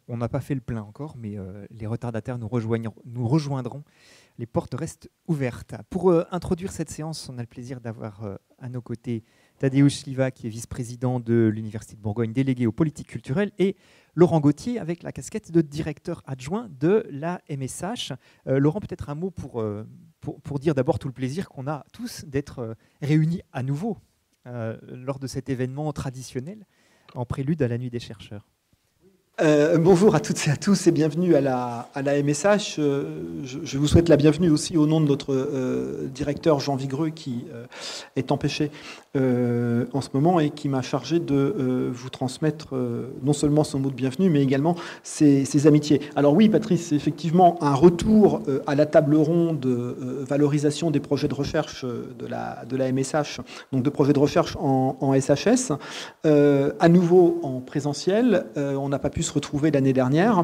on n'a pas fait le plein encore, mais les retardataires nous rejoindront. Les portes restent ouvertes. Pour introduire cette séance, on a le plaisir d'avoir à nos côtés Tadeusz Sliwa, qui est vice-président de l'Université de Bourgogne, délégué aux politiques culturelles, et Laurent Gauthier, avec la casquette de directeur adjoint de la MSH. Laurent, peut-être un mot pour dire d'abord tout le plaisir qu'on a tous d'être réunis à nouveau lors de cet événement traditionnel en prélude à la Nuit des chercheurs. Bonjour à toutes et à tous et bienvenue à la MSH. Je vous souhaite la bienvenue aussi au nom de notre directeur Jean Vigreux qui est empêché en ce moment et qui m'a chargé de vous transmettre non seulement son mot de bienvenue mais également ses amitiés. Alors oui Patrice, c'est effectivement un retour à la table ronde de valorisation des projets de recherche de la MSH, donc de projets de recherche en SHS, à nouveau en présentiel. On n'a pas pu se retrouver l'année dernière.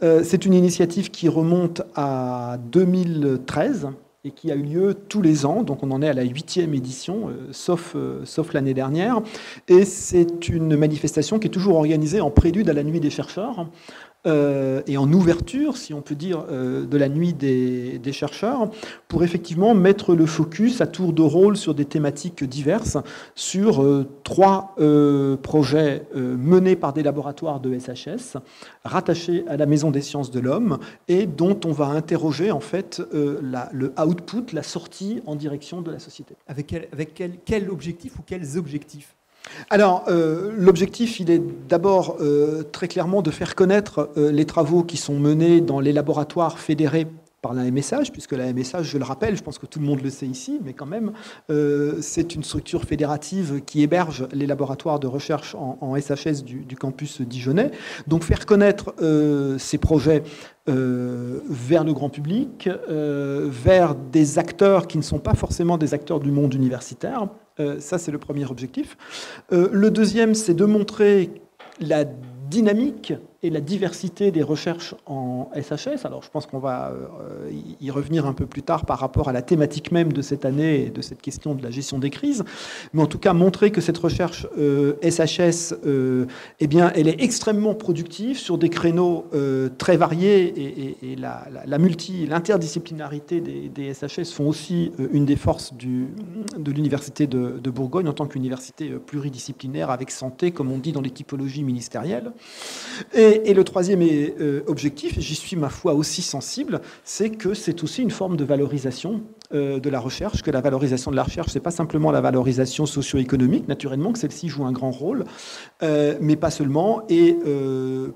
C'est une initiative qui remonte à 2013 et qui a eu lieu tous les ans. Donc on en est à la 8e édition, sauf l'année dernière. Et c'est une manifestation qui est toujours organisée en prélude à la Nuit des chercheurs. Et en ouverture, si on peut dire, de la Nuit des chercheurs, pour effectivement mettre le focus à tour de rôle sur des thématiques diverses, sur 3 projets menés par des laboratoires de SHS, rattachés à la Maison des sciences de l'homme, et dont on va interroger en fait le output, la sortie en direction de la société. Avec quel objectif ou quels objectifs ? Alors, l'objectif, il est d'abord très clairement de faire connaître les travaux qui sont menés dans les laboratoires fédérés par la MSH, puisque la MSH, je le rappelle, je pense que tout le monde le sait ici, mais quand même, c'est une structure fédérative qui héberge les laboratoires de recherche en SHS du campus dijonnais. Donc, faire connaître ces projets vers le grand public, vers des acteurs qui ne sont pas forcément des acteurs du monde universitaire. Ça, c'est le premier objectif. Le deuxième, c'est de montrer la dynamique et la diversité des recherches en SHS. Alors, je pense qu'on va y revenir un peu plus tard par rapport à la thématique même de cette année et de cette question de la gestion des crises. Mais en tout cas, montrer que cette recherche SHS, eh bien, elle est extrêmement productive sur des créneaux très variés et l'interdisciplinarité des SHS font aussi une des forces de l'Université de Bourgogne en tant qu'université pluridisciplinaire avec santé, comme on dit dans les typologies ministérielles. Et le troisième objectif, et j'y suis ma foi aussi sensible, c'est que c'est aussi une forme de valorisation de la recherche, que la valorisation de la recherche, c'est pas simplement la valorisation socio-économique, naturellement que celle-ci joue un grand rôle, mais pas seulement. Et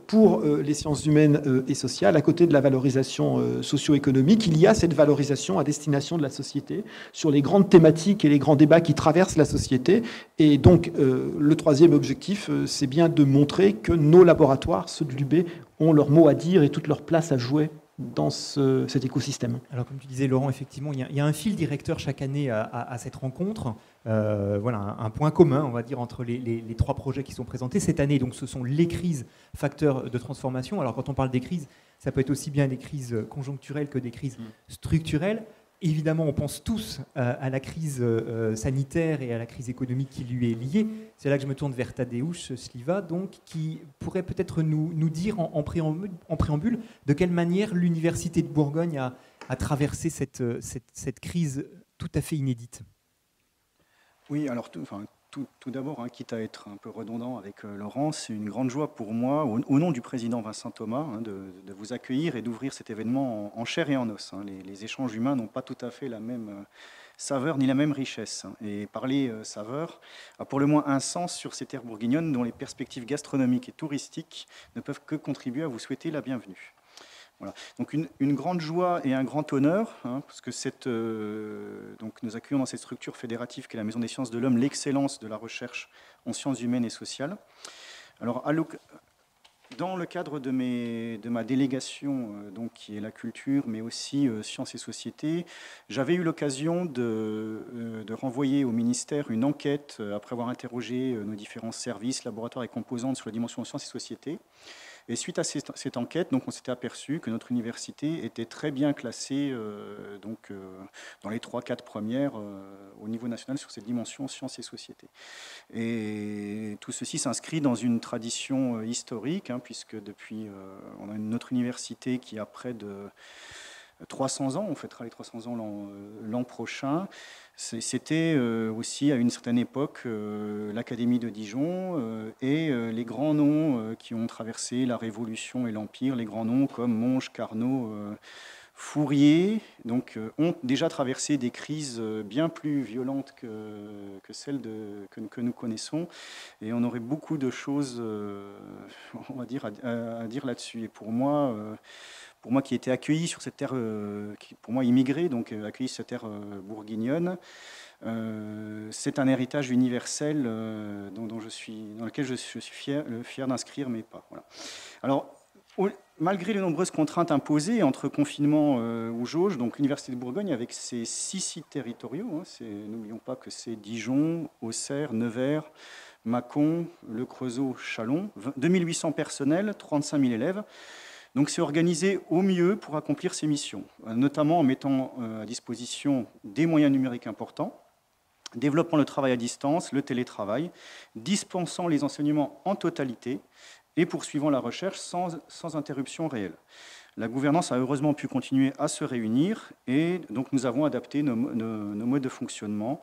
pour les sciences humaines et sociales, à côté de la valorisation socio-économique, il y a cette valorisation à destination de la société sur les grandes thématiques et les grands débats qui traversent la société. Et donc, le troisième objectif, c'est bien de montrer que nos laboratoires, ceux de l'UB, ont leur mot à dire et toute leur place à jouer dans cet écosystème. Alors, comme tu disais, Laurent, effectivement, il y a un fil directeur chaque année à cette rencontre. Voilà, un point commun, on va dire, entre les 3 projets qui sont présentés cette année. Donc, ce sont les crises facteurs de transformation. Alors, quand on parle des crises, ça peut être aussi bien des crises conjoncturelles que des crises structurelles. Évidemment, on pense tous à la crise sanitaire et à la crise économique qui lui est liée. C'est là que je me tourne vers Tadeusz Sliwa, donc, qui pourrait peut-être nous dire en préambule de quelle manière l'Université de Bourgogne a traversé cette crise tout à fait inédite. Oui, alors tout d'abord, quitte à être un peu redondant avec Laurent, c'est une grande joie pour moi, au nom du président Vincent Thomas, de vous accueillir et d'ouvrir cet événement en chair et en os. Les échanges humains n'ont pas tout à fait la même saveur ni la même richesse. Et parler saveur a pour le moins un sens sur ces terres bourguignonnes dont les perspectives gastronomiques et touristiques ne peuvent que contribuer à vous souhaiter la bienvenue. Voilà. Donc une grande joie et un grand honneur, parce que donc nous accueillons dans cette structure fédérative qu'est la Maison des sciences de l'homme l'excellence de la recherche en sciences humaines et sociales. Alors, dans le cadre de ma délégation, donc, qui est la culture, mais aussi sciences et sociétés, j'avais eu l'occasion de renvoyer au ministère une enquête, après avoir interrogé nos différents services, laboratoires et composantes sur la dimension sciences et sociétés, Et suite à cette enquête, donc, on s'était aperçu que notre université était très bien classée dans les 3-4 premières au niveau national sur cette dimension sciences et société. Et tout ceci s'inscrit dans une tradition historique, puisque depuis, on a notre université qui a près de 300 ans, on fêtera les 300 ans l'an prochain. C'était aussi à une certaine époque l'Académie de Dijon et les grands noms qui ont traversé la Révolution et l'Empire, les grands noms comme Monge, Carnot, Fourier, donc, ont déjà traversé des crises bien plus violentes que celles que nous connaissons. Et on aurait beaucoup de choses, on va dire, à dire là-dessus. Et pour moi qui était accueilli sur cette terre, pour moi immigré, donc accueilli sur cette terre bourguignonne, c'est un héritage universel dans lequel je suis fier d'inscrire mes pas. Voilà. Alors, malgré les nombreuses contraintes imposées entre confinement ou jauge, donc l'Université de Bourgogne, avec ses 6 sites territoriaux, n'oublions pas que c'est Dijon, Auxerre, Nevers, Mâcon, Le Creusot, Châlons, 2800 personnels, 35 000 élèves. Donc c'est organisé au mieux pour accomplir ses missions, notamment en mettant à disposition des moyens numériques importants, développant le travail à distance, le télétravail, dispensant les enseignements en totalité et poursuivant la recherche sans interruption réelle. La gouvernance a heureusement pu continuer à se réunir et donc nous avons adapté nos modes de fonctionnement.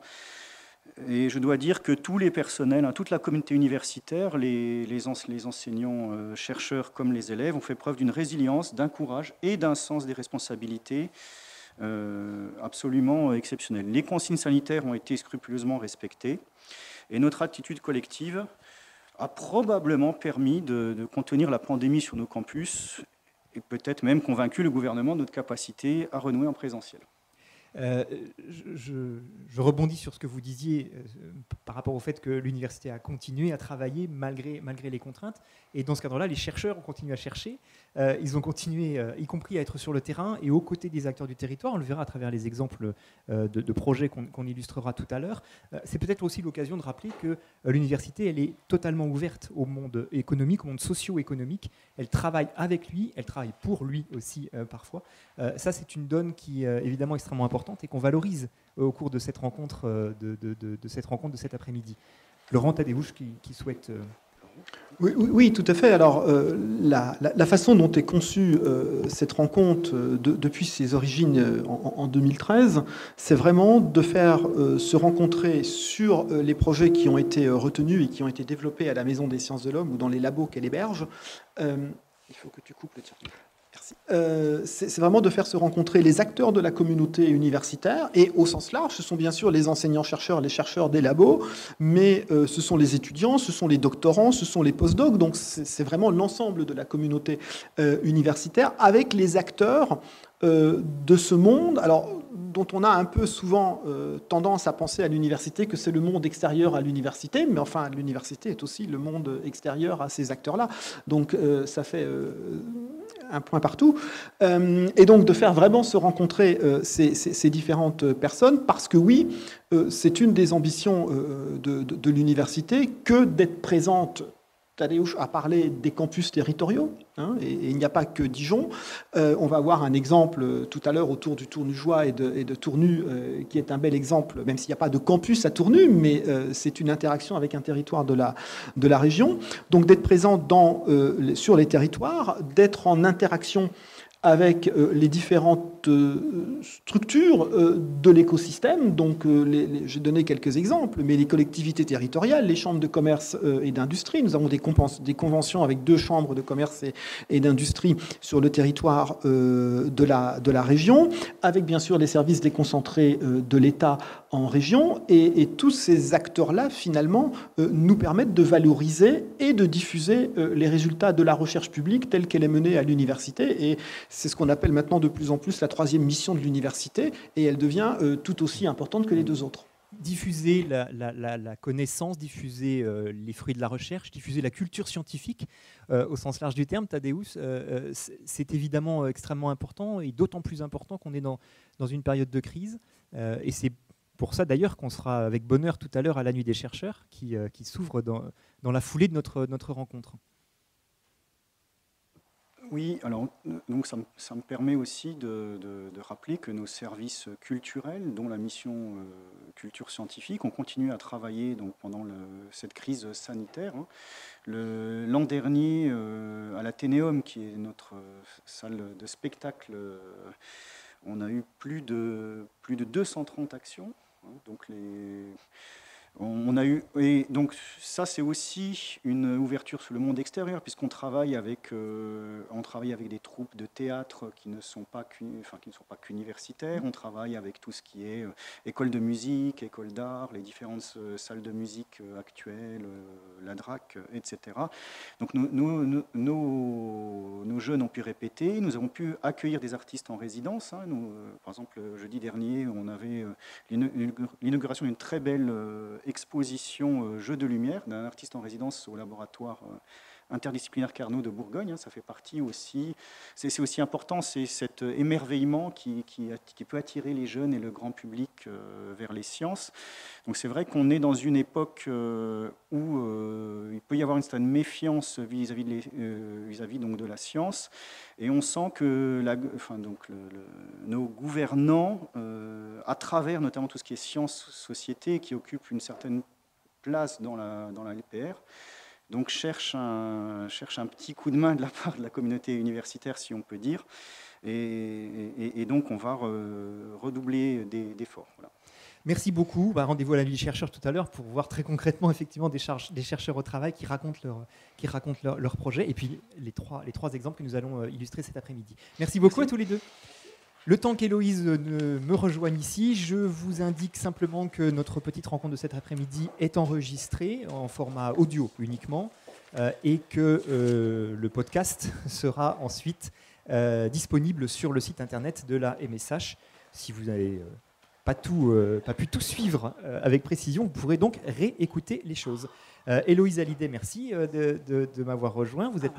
Et je dois dire que tous les personnels, toute la communauté universitaire, les enseignants, chercheurs comme les élèves ont fait preuve d'une résilience, d'un courage et d'un sens des responsabilités absolument exceptionnel. Les consignes sanitaires ont été scrupuleusement respectées et notre attitude collective a probablement permis de contenir la pandémie sur nos campus et peut-être même convaincu le gouvernement de notre capacité à renouer en présentiel. Je rebondis sur ce que vous disiez par rapport au fait que l'université a continué à travailler malgré les contraintes. Et dans ce cadre-là, les chercheurs ont continué à chercher. Ils ont continué, y compris à être sur le terrain et aux côtés des acteurs du territoire. On le verra à travers les exemples de projets qu'on illustrera tout à l'heure. C'est peut-être aussi l'occasion de rappeler que l'université, elle est totalement ouverte au monde économique, au monde socio-économique. Elle travaille avec lui, elle travaille pour lui aussi parfois. Ça, c'est une donne qui est évidemment extrêmement importante et qu'on valorise au cours de cette rencontre de cet après-midi. Laurent Tadeusz qui souhaite... Oui, tout à fait. Alors, la façon dont est conçue cette rencontre depuis ses origines en 2013, c'est vraiment de faire se rencontrer sur les projets qui ont été retenus et qui ont été développés à la Maison des Sciences de l'Homme ou dans les labos qu'elle héberge. Il faut que tu coupes le tir. Merci. C'est vraiment de faire se rencontrer les acteurs de la communauté universitaire et au sens large, ce sont bien sûr les enseignants-chercheurs, les chercheurs des labos, mais ce sont les étudiants, ce sont les doctorants, ce sont les postdocs, donc c'est vraiment l'ensemble de la communauté universitaire avec les acteurs de ce monde, alors dont on a un peu souvent tendance à penser à l'université que c'est le monde extérieur à l'université, mais enfin l'université est aussi le monde extérieur à ces acteurs-là, donc ça fait un point partout, et donc de faire vraiment se rencontrer ces différentes personnes, parce que oui, c'est une des ambitions de l'université que d'être présente. Tadeusz a parlé des campus territoriaux, et il n'y a pas que Dijon. On va voir un exemple tout à l'heure autour du Tournu-Joie et de Tournu, qui est un bel exemple, même s'il n'y a pas de campus à Tournu, mais c'est une interaction avec un territoire de la région. Donc d'être présent sur les territoires, d'être en interaction avec les différentes structures de l'écosystème. Donc, j'ai donné quelques exemples, mais les collectivités territoriales, les chambres de commerce et d'industrie. Nous avons des conventions avec 2 chambres de commerce et d'industrie sur le territoire de la région, avec bien sûr les services déconcentrés de l'État en région. Et tous ces acteurs-là, finalement, nous permettent de valoriser et de diffuser les résultats de la recherche publique telle qu'elle est menée à l'université. Et c'est ce qu'on appelle maintenant de plus en plus la 3e mission de l'université, et elle devient tout aussi importante que les 2 autres. Diffuser la connaissance, diffuser les fruits de la recherche, diffuser la culture scientifique au sens large du terme, Tadeusz, c'est évidemment extrêmement important, et d'autant plus important qu'on est dans une période de crise. Et c'est pour ça d'ailleurs qu'on sera avec bonheur tout à l'heure à la Nuit des chercheurs qui s'ouvre dans la foulée de notre rencontre. Oui, alors donc ça me permet aussi de rappeler que nos services culturels, dont la mission culture scientifique, ont continué à travailler donc, pendant cette crise sanitaire. Hein. L'an dernier, à l'Athénéum, qui est notre salle de spectacle, on a eu plus de 230 actions. Hein, donc on a eu, et donc ça c'est aussi une ouverture sur le monde extérieur puisqu'on travaille avec des troupes de théâtre qui ne sont pas qu'universitaires. On travaille avec tout ce qui est école de musique, école d'art, les différentes salles de musique actuelles, la DRAC, etc. Donc nos jeunes ont pu répéter, nous avons pu accueillir des artistes en résidence. Hein. Par exemple, jeudi dernier, on avait l'inauguration d'une très belle exposition Jeux de lumière d'un artiste en résidence au laboratoire interdisciplinaire Carnot de Bourgogne. Ça fait partie aussi, c'est aussi important, c'est cet émerveillement qui peut attirer les jeunes et le grand public vers les sciences. Donc c'est vrai qu'on est dans une époque où il peut y avoir une certaine méfiance vis-à-vis donc de la science, et on sent que nos gouvernants, à travers notamment tout ce qui est sciences-société, qui occupe une certaine place dans la LPR, donc cherche un petit coup de main de la part de la communauté universitaire, si on peut dire, et donc on va redoubler d'efforts. Voilà. Merci beaucoup. Rendez-vous à la Nuit des chercheurs tout à l'heure pour voir très concrètement effectivement des chercheurs au travail qui racontent leur projet, et puis les trois exemples que nous allons illustrer cet après-midi. Merci beaucoup. Merci à tous les deux. Le temps qu'Héloïse me rejoigne ici, je vous indique simplement que notre petite rencontre de cet après-midi est enregistrée en format audio uniquement, et que le podcast sera ensuite disponible sur le site internet de la MSH. Si vous n'avez pas pu tout suivre avec précision, vous pourrez donc réécouter les choses. Héloïse Hallyday, merci de m'avoir rejoint. Vous êtes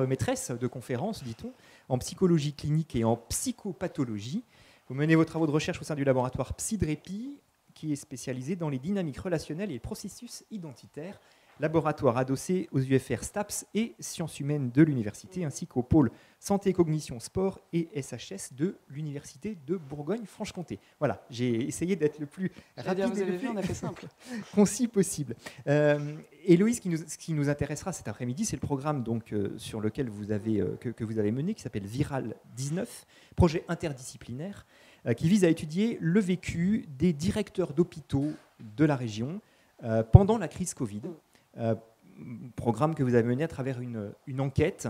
maîtresse de conférences, dit-on, en psychologie clinique et en psychopathologie. Vous menez vos travaux de recherche au sein du laboratoire PsyDREPI, qui est spécialisé dans les dynamiques relationnelles et les processus identitaires, laboratoire adossé aux UFR STAPS et Sciences humaines de l'université, ainsi qu'au pôle Santé, Cognition, Sport et SHS de l'université de Bourgogne-Franche-Comté. Voilà, j'ai essayé d'être le plus rapide et le plus on a fait simple. concis possible. Héloïse, ce qui nous intéressera cet après-midi, c'est le programme donc, sur lequel que vous avez mené, qui s'appelle Viral 19, projet interdisciplinaire, qui vise à étudier le vécu des directeurs d'hôpitaux de la région pendant la crise Covid. Programme que vous avez mené à travers une enquête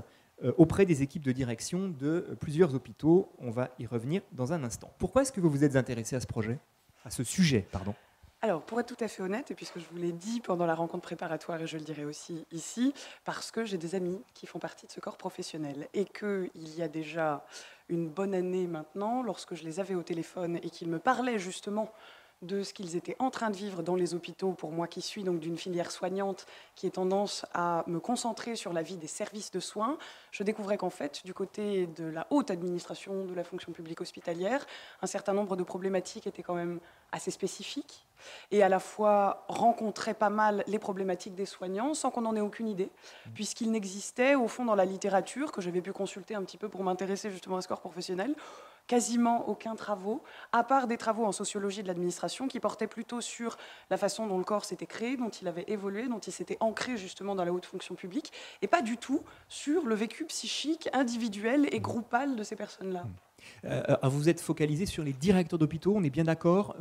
auprès des équipes de direction de plusieurs hôpitaux. On va y revenir dans un instant. Pourquoi est-ce que vous vous êtes intéressé à ce sujet, pardon ? Alors, pour être tout à fait honnête, et puisque je vous l'ai dit pendant la rencontre préparatoire, et je le dirai aussi ici, parce que j'ai des amis qui font partie de ce corps professionnel, et qu'il y a déjà une bonne année maintenant, lorsque je les avais au téléphone et qu'ils me parlaient justement de ce qu'ils étaient en train de vivre dans les hôpitaux, pour moi qui suis donc d'une filière soignante qui ait tendance à me concentrer sur la vie des services de soins, je découvrais qu'en fait, du côté de la haute administration de la fonction publique hospitalière, un certain nombre de problématiques étaient quand même assez spécifiques et à la fois rencontraient pas mal les problématiques des soignants sans qu'on n'en ait aucune idée, puisqu'il n'existait au fond dans la littérature, que j'avais pu consulter un petit peu pour m'intéresser justement à ce corps professionnel, quasiment aucun travaux, à part des travaux en sociologie de l'administration qui portaient plutôt sur la façon dont le corps s'était créé, dont il avait évolué, dont il s'était ancré justement dans la haute fonction publique, et pas du tout sur le vécu psychique, individuel et groupal de ces personnes-là. Vous êtes focalisé sur les directeurs d'hôpitaux, on est bien d'accord,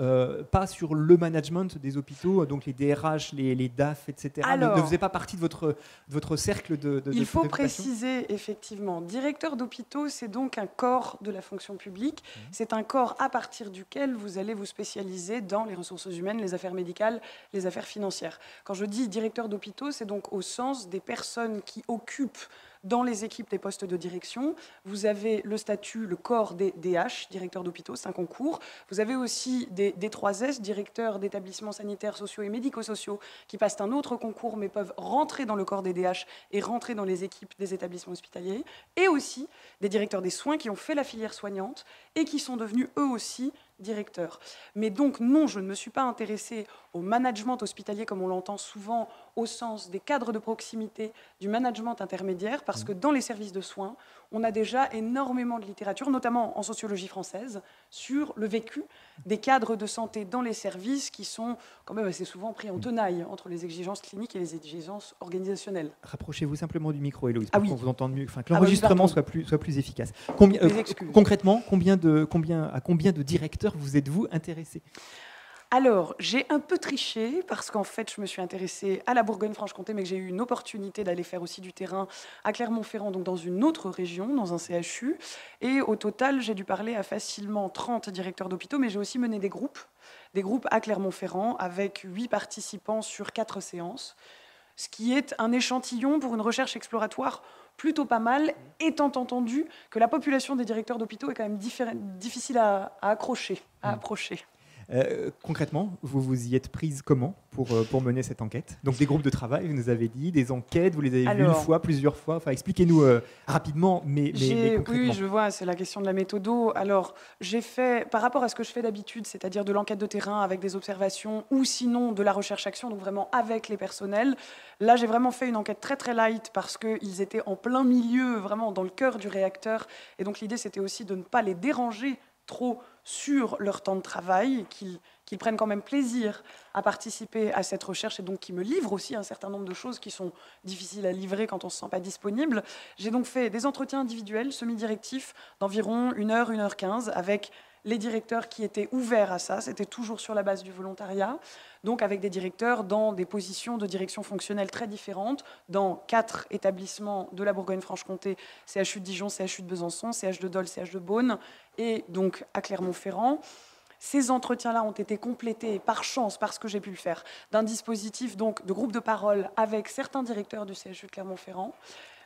pas sur le management des hôpitaux, donc les DRH, les DAF, etc. Alors, ne faisait pas partie de votre cercle de il faut préciser, effectivement, directeur d'hôpitaux, c'est donc un corps de la fonction publique, c'est un corps à partir duquel vous allez vous spécialiser dans les ressources humaines, les affaires médicales, les affaires financières. Quand je dis directeur d'hôpitaux, c'est donc au sens des personnes qui occupent dans les équipes des postes de direction. Vous avez le statut, le corps des DH, directeur d'hôpitaux, c'est un concours. Vous avez aussi des D3S, directeurs d'établissements sanitaires, sociaux et médico-sociaux, qui passent un autre concours, mais peuvent rentrer dans le corps des DH et rentrer dans les équipes des établissements hospitaliers. Et aussi des directeurs des soins qui ont fait la filière soignante et qui sont devenus eux aussi directeur. Mais donc, non, je ne me suis pas intéressée au management hospitalier comme on l'entend souvent au sens des cadres de proximité, du management intermédiaire, parce que dans les services de soins, on a déjà énormément de littérature, notamment en sociologie française, sur le vécu des cadres de santé dans les services qui sont quand même assez souvent pris en tenaille entre les exigences cliniques et les exigences organisationnelles. Rapprochez-vous simplement du micro, Héloïse, Ah pour oui. qu'on vous entende mieux, enfin, que Ah l'enregistrement oui, soit plus efficace. Mes excuses. Concrètement, à combien de directeurs vous êtes-vous intéressé? Alors, j'ai un peu triché parce qu'en fait, je me suis intéressée à la Bourgogne-Franche-Comté, mais que j'ai eu une opportunité d'aller faire aussi du terrain à Clermont-Ferrand, donc dans une autre région, dans un CHU. Et au total, j'ai dû parler à facilement 30 directeurs d'hôpitaux, mais j'ai aussi mené des groupes à Clermont-Ferrand avec 8 participants sur 4 séances, ce qui est un échantillon pour une recherche exploratoire plutôt pas mal, étant entendu que la population des directeurs d'hôpitaux est quand même difficile à approcher. Concrètement, vous vous y êtes prise comment pour mener cette enquête? Donc des groupes de travail, vous nous avez dit, des enquêtes, vous les avez vues une fois, plusieurs fois. Enfin, expliquez-nous rapidement, mais concrètement. Oui, je vois, c'est la question de la méthodo. Alors, j'ai fait, par rapport à ce que je fais d'habitude, c'est-à-dire de l'enquête de terrain avec des observations, ou sinon de la recherche-action, donc vraiment avec les personnels, là, j'ai vraiment fait une enquête très très light parce qu'ils étaient en plein milieu, vraiment dans le cœur du réacteur. Et donc l'idée, c'était aussi de ne pas les déranger trop sur leur temps de travail, qu'ils prennent quand même plaisir à participer à cette recherche et donc qu'ils me livrent aussi un certain nombre de choses qui sont difficiles à livrer quand on ne se sent pas disponible. J'ai donc fait des entretiens individuels, semi-directifs, d'environ 1h, 1h15, avec les directeurs qui étaient ouverts à ça. C'était toujours sur la base du volontariat, donc avec des directeurs dans des positions de direction fonctionnelle très différentes, dans 4 établissements de la Bourgogne-Franche-Comté, CHU de Dijon, CHU de Besançon, CH de Dole, CH de Beaune, et donc à Clermont-Ferrand. Ces entretiens-là ont été complétés par chance, parce que j'ai pu le faire, d'un dispositif donc, de groupe de parole avec certains directeurs du CHU de Clermont-Ferrand.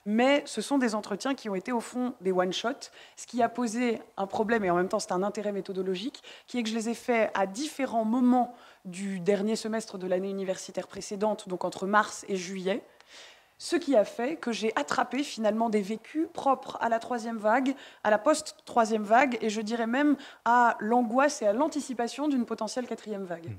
Mais ce sont des entretiens qui ont été au fond des one-shots, ce qui a posé un problème, et en même temps c'est un intérêt méthodologique, qui est que je les ai faits à différents moments du dernier semestre de l'année universitaire précédente, donc entre mars et juillet, ce qui a fait que j'ai attrapé finalement des vécus propres à la 3e vague, à la post-3e vague, et je dirais même à l'angoisse et à l'anticipation d'une potentielle 4e vague.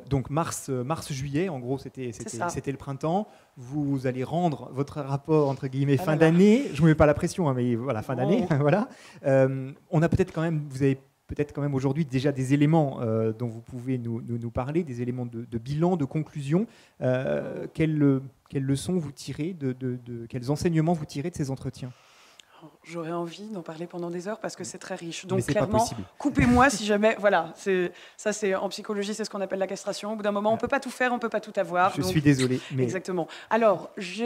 Donc mars-juillet, en gros, c'était le printemps. Vous allez rendre votre rapport, entre guillemets, fin d'année. Je ne vous mets pas la pression, hein, mais voilà, fin d'année. Voilà. On a peut-être quand même, vous avez peut-être quand même aujourd'hui déjà des éléments dont vous pouvez nous parler, des éléments de bilan, de conclusion. Quelles leçons vous tirez, quels enseignements vous tirez de ces entretiens? J'aurais envie d'en parler pendant des heures parce que c'est très riche. Donc clairement, coupez-moi si jamais... Voilà, ça c'est en psychologie, c'est ce qu'on appelle la castration. Au bout d'un moment, on ne peut pas tout faire, on ne peut pas tout avoir. Je suis désolé. Mais... Exactement. Alors, j'y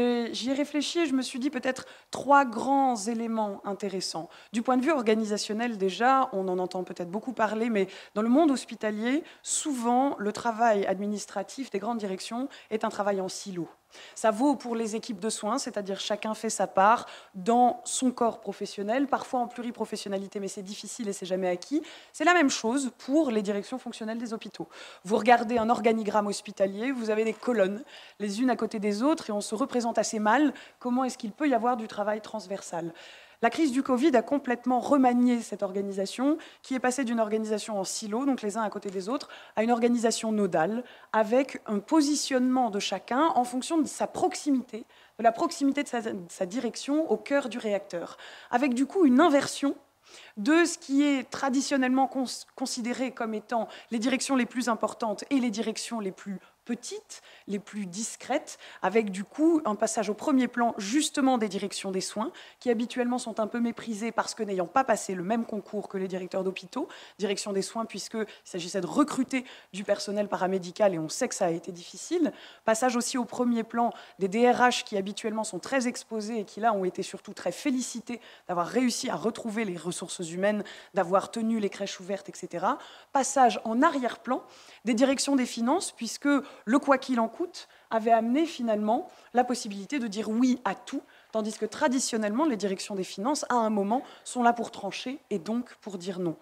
ai réfléchi et je me suis dit peut-être 3 grands éléments intéressants. Du point de vue organisationnel, déjà, on en entend peut-être beaucoup parler, mais dans le monde hospitalier, souvent, le travail administratif des grandes directions est un travail en silo. Ça vaut pour les équipes de soins, c'est-à-dire chacun fait sa part dans son corps professionnel, parfois en pluriprofessionnalité, mais c'est difficile et c'est jamais acquis. C'est la même chose pour les directions fonctionnelles des hôpitaux. Vous regardez un organigramme hospitalier, vous avez des colonnes, les unes à côté des autres, et on se représente assez mal comment est-ce qu'il peut y avoir du travail transversal. La crise du Covid a complètement remanié cette organisation, qui est passée d'une organisation en silo, donc les uns à côté des autres, à une organisation nodale, avec un positionnement de chacun en fonction de sa proximité, de la proximité de sa direction au cœur du réacteur, avec du coup une inversion de ce qui est traditionnellement considéré comme étant les directions les plus importantes et les directions les plus petites, les plus discrètes, avec du coup un passage au premier plan justement des directions des soins, qui habituellement sont un peu méprisées parce que n'ayant pas passé le même concours que les directeurs d'hôpitaux, direction des soins puisqu'il s'agissait de recruter du personnel paramédical et on sait que ça a été difficile, passage aussi au premier plan des DRH qui habituellement sont très exposés et qui là ont été surtout très félicités d'avoir réussi à retrouver les ressources humaines, d'avoir tenu les crèches ouvertes, etc. Passage en arrière-plan des directions des finances puisque le quoi qu'il en coûte avait amené finalement la possibilité de dire oui à tout, tandis que traditionnellement, les directions des finances, à un moment, sont là pour trancher et donc pour dire non.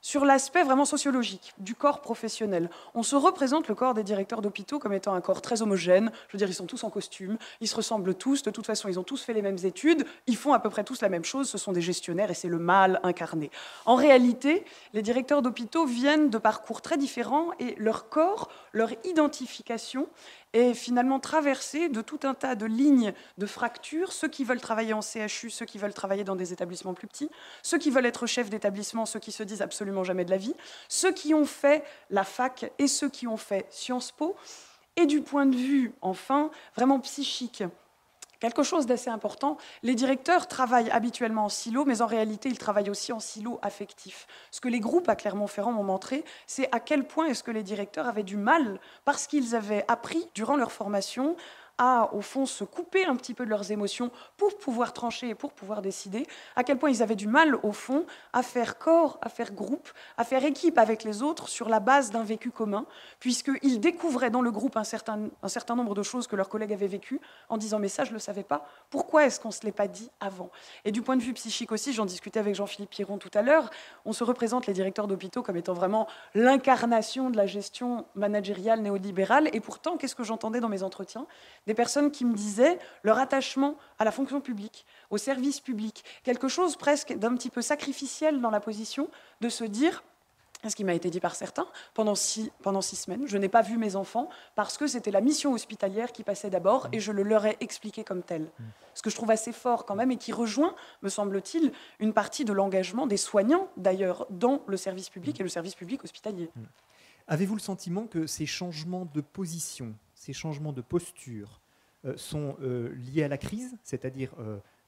Sur l'aspect vraiment sociologique du corps professionnel, on se représente le corps des directeurs d'hôpitaux comme étant un corps très homogène. Je veux dire, ils sont tous en costume, ils se ressemblent tous, de toute façon, ils ont tous fait les mêmes études, ils font à peu près tous la même chose, ce sont des gestionnaires et c'est le mal incarné. En réalité, les directeurs d'hôpitaux viennent de parcours très différents et leur corps, leur identification est finalement traversé de tout un tas de lignes de fractures, ceux qui veulent travailler en CHU, ceux qui veulent travailler dans des établissements plus petits, ceux qui veulent être chefs d'établissement, ceux qui se disent absolument jamais de la vie, ceux qui ont fait la fac et ceux qui ont fait Sciences Po, et du point de vue, enfin, vraiment psychique. Quelque chose d'assez important, les directeurs travaillent habituellement en silo, mais en réalité, ils travaillent aussi en silo affectif. Ce que les groupes à Clermont-Ferrand m'ont montré, c'est à quel point est-ce que les directeurs avaient du mal, parce qu'ils avaient appris, durant leur formation, à, au fond, se couper un petit peu de leurs émotions pour pouvoir trancher et pour pouvoir décider, à quel point ils avaient du mal, au fond, à faire corps, à faire groupe, à faire équipe avec les autres sur la base d'un vécu commun, puisqu'ils découvraient dans le groupe un certain nombre de choses que leurs collègues avaient vécues, en disant « mais ça, je ne le savais pas, pourquoi est-ce qu'on ne se l'est pas dit avant ?» Et du point de vue psychique aussi, j'en discutais avec Jean-Philippe Pierron tout à l'heure, on se représente les directeurs d'hôpitaux comme étant vraiment l'incarnation de la gestion managériale néolibérale, et pourtant, qu'est-ce que j'entendais dans mes entretiens ? Des personnes qui me disaient leur attachement à la fonction publique, au service public, quelque chose presque d'un petit peu sacrificiel dans la position de se dire, ce qui m'a été dit par certains, pendant 6 semaines, je n'ai pas vu mes enfants parce que c'était la mission hospitalière qui passait d'abord et je le leur ai expliqué comme tel. Ce que je trouve assez fort quand même et qui rejoint, me semble-t-il, une partie de l'engagement des soignants, d'ailleurs, dans le service public et le service public hospitalier. Avez-vous le sentiment que ces changements de position, ces changements de posture sont liés à la crise, c'est-à-dire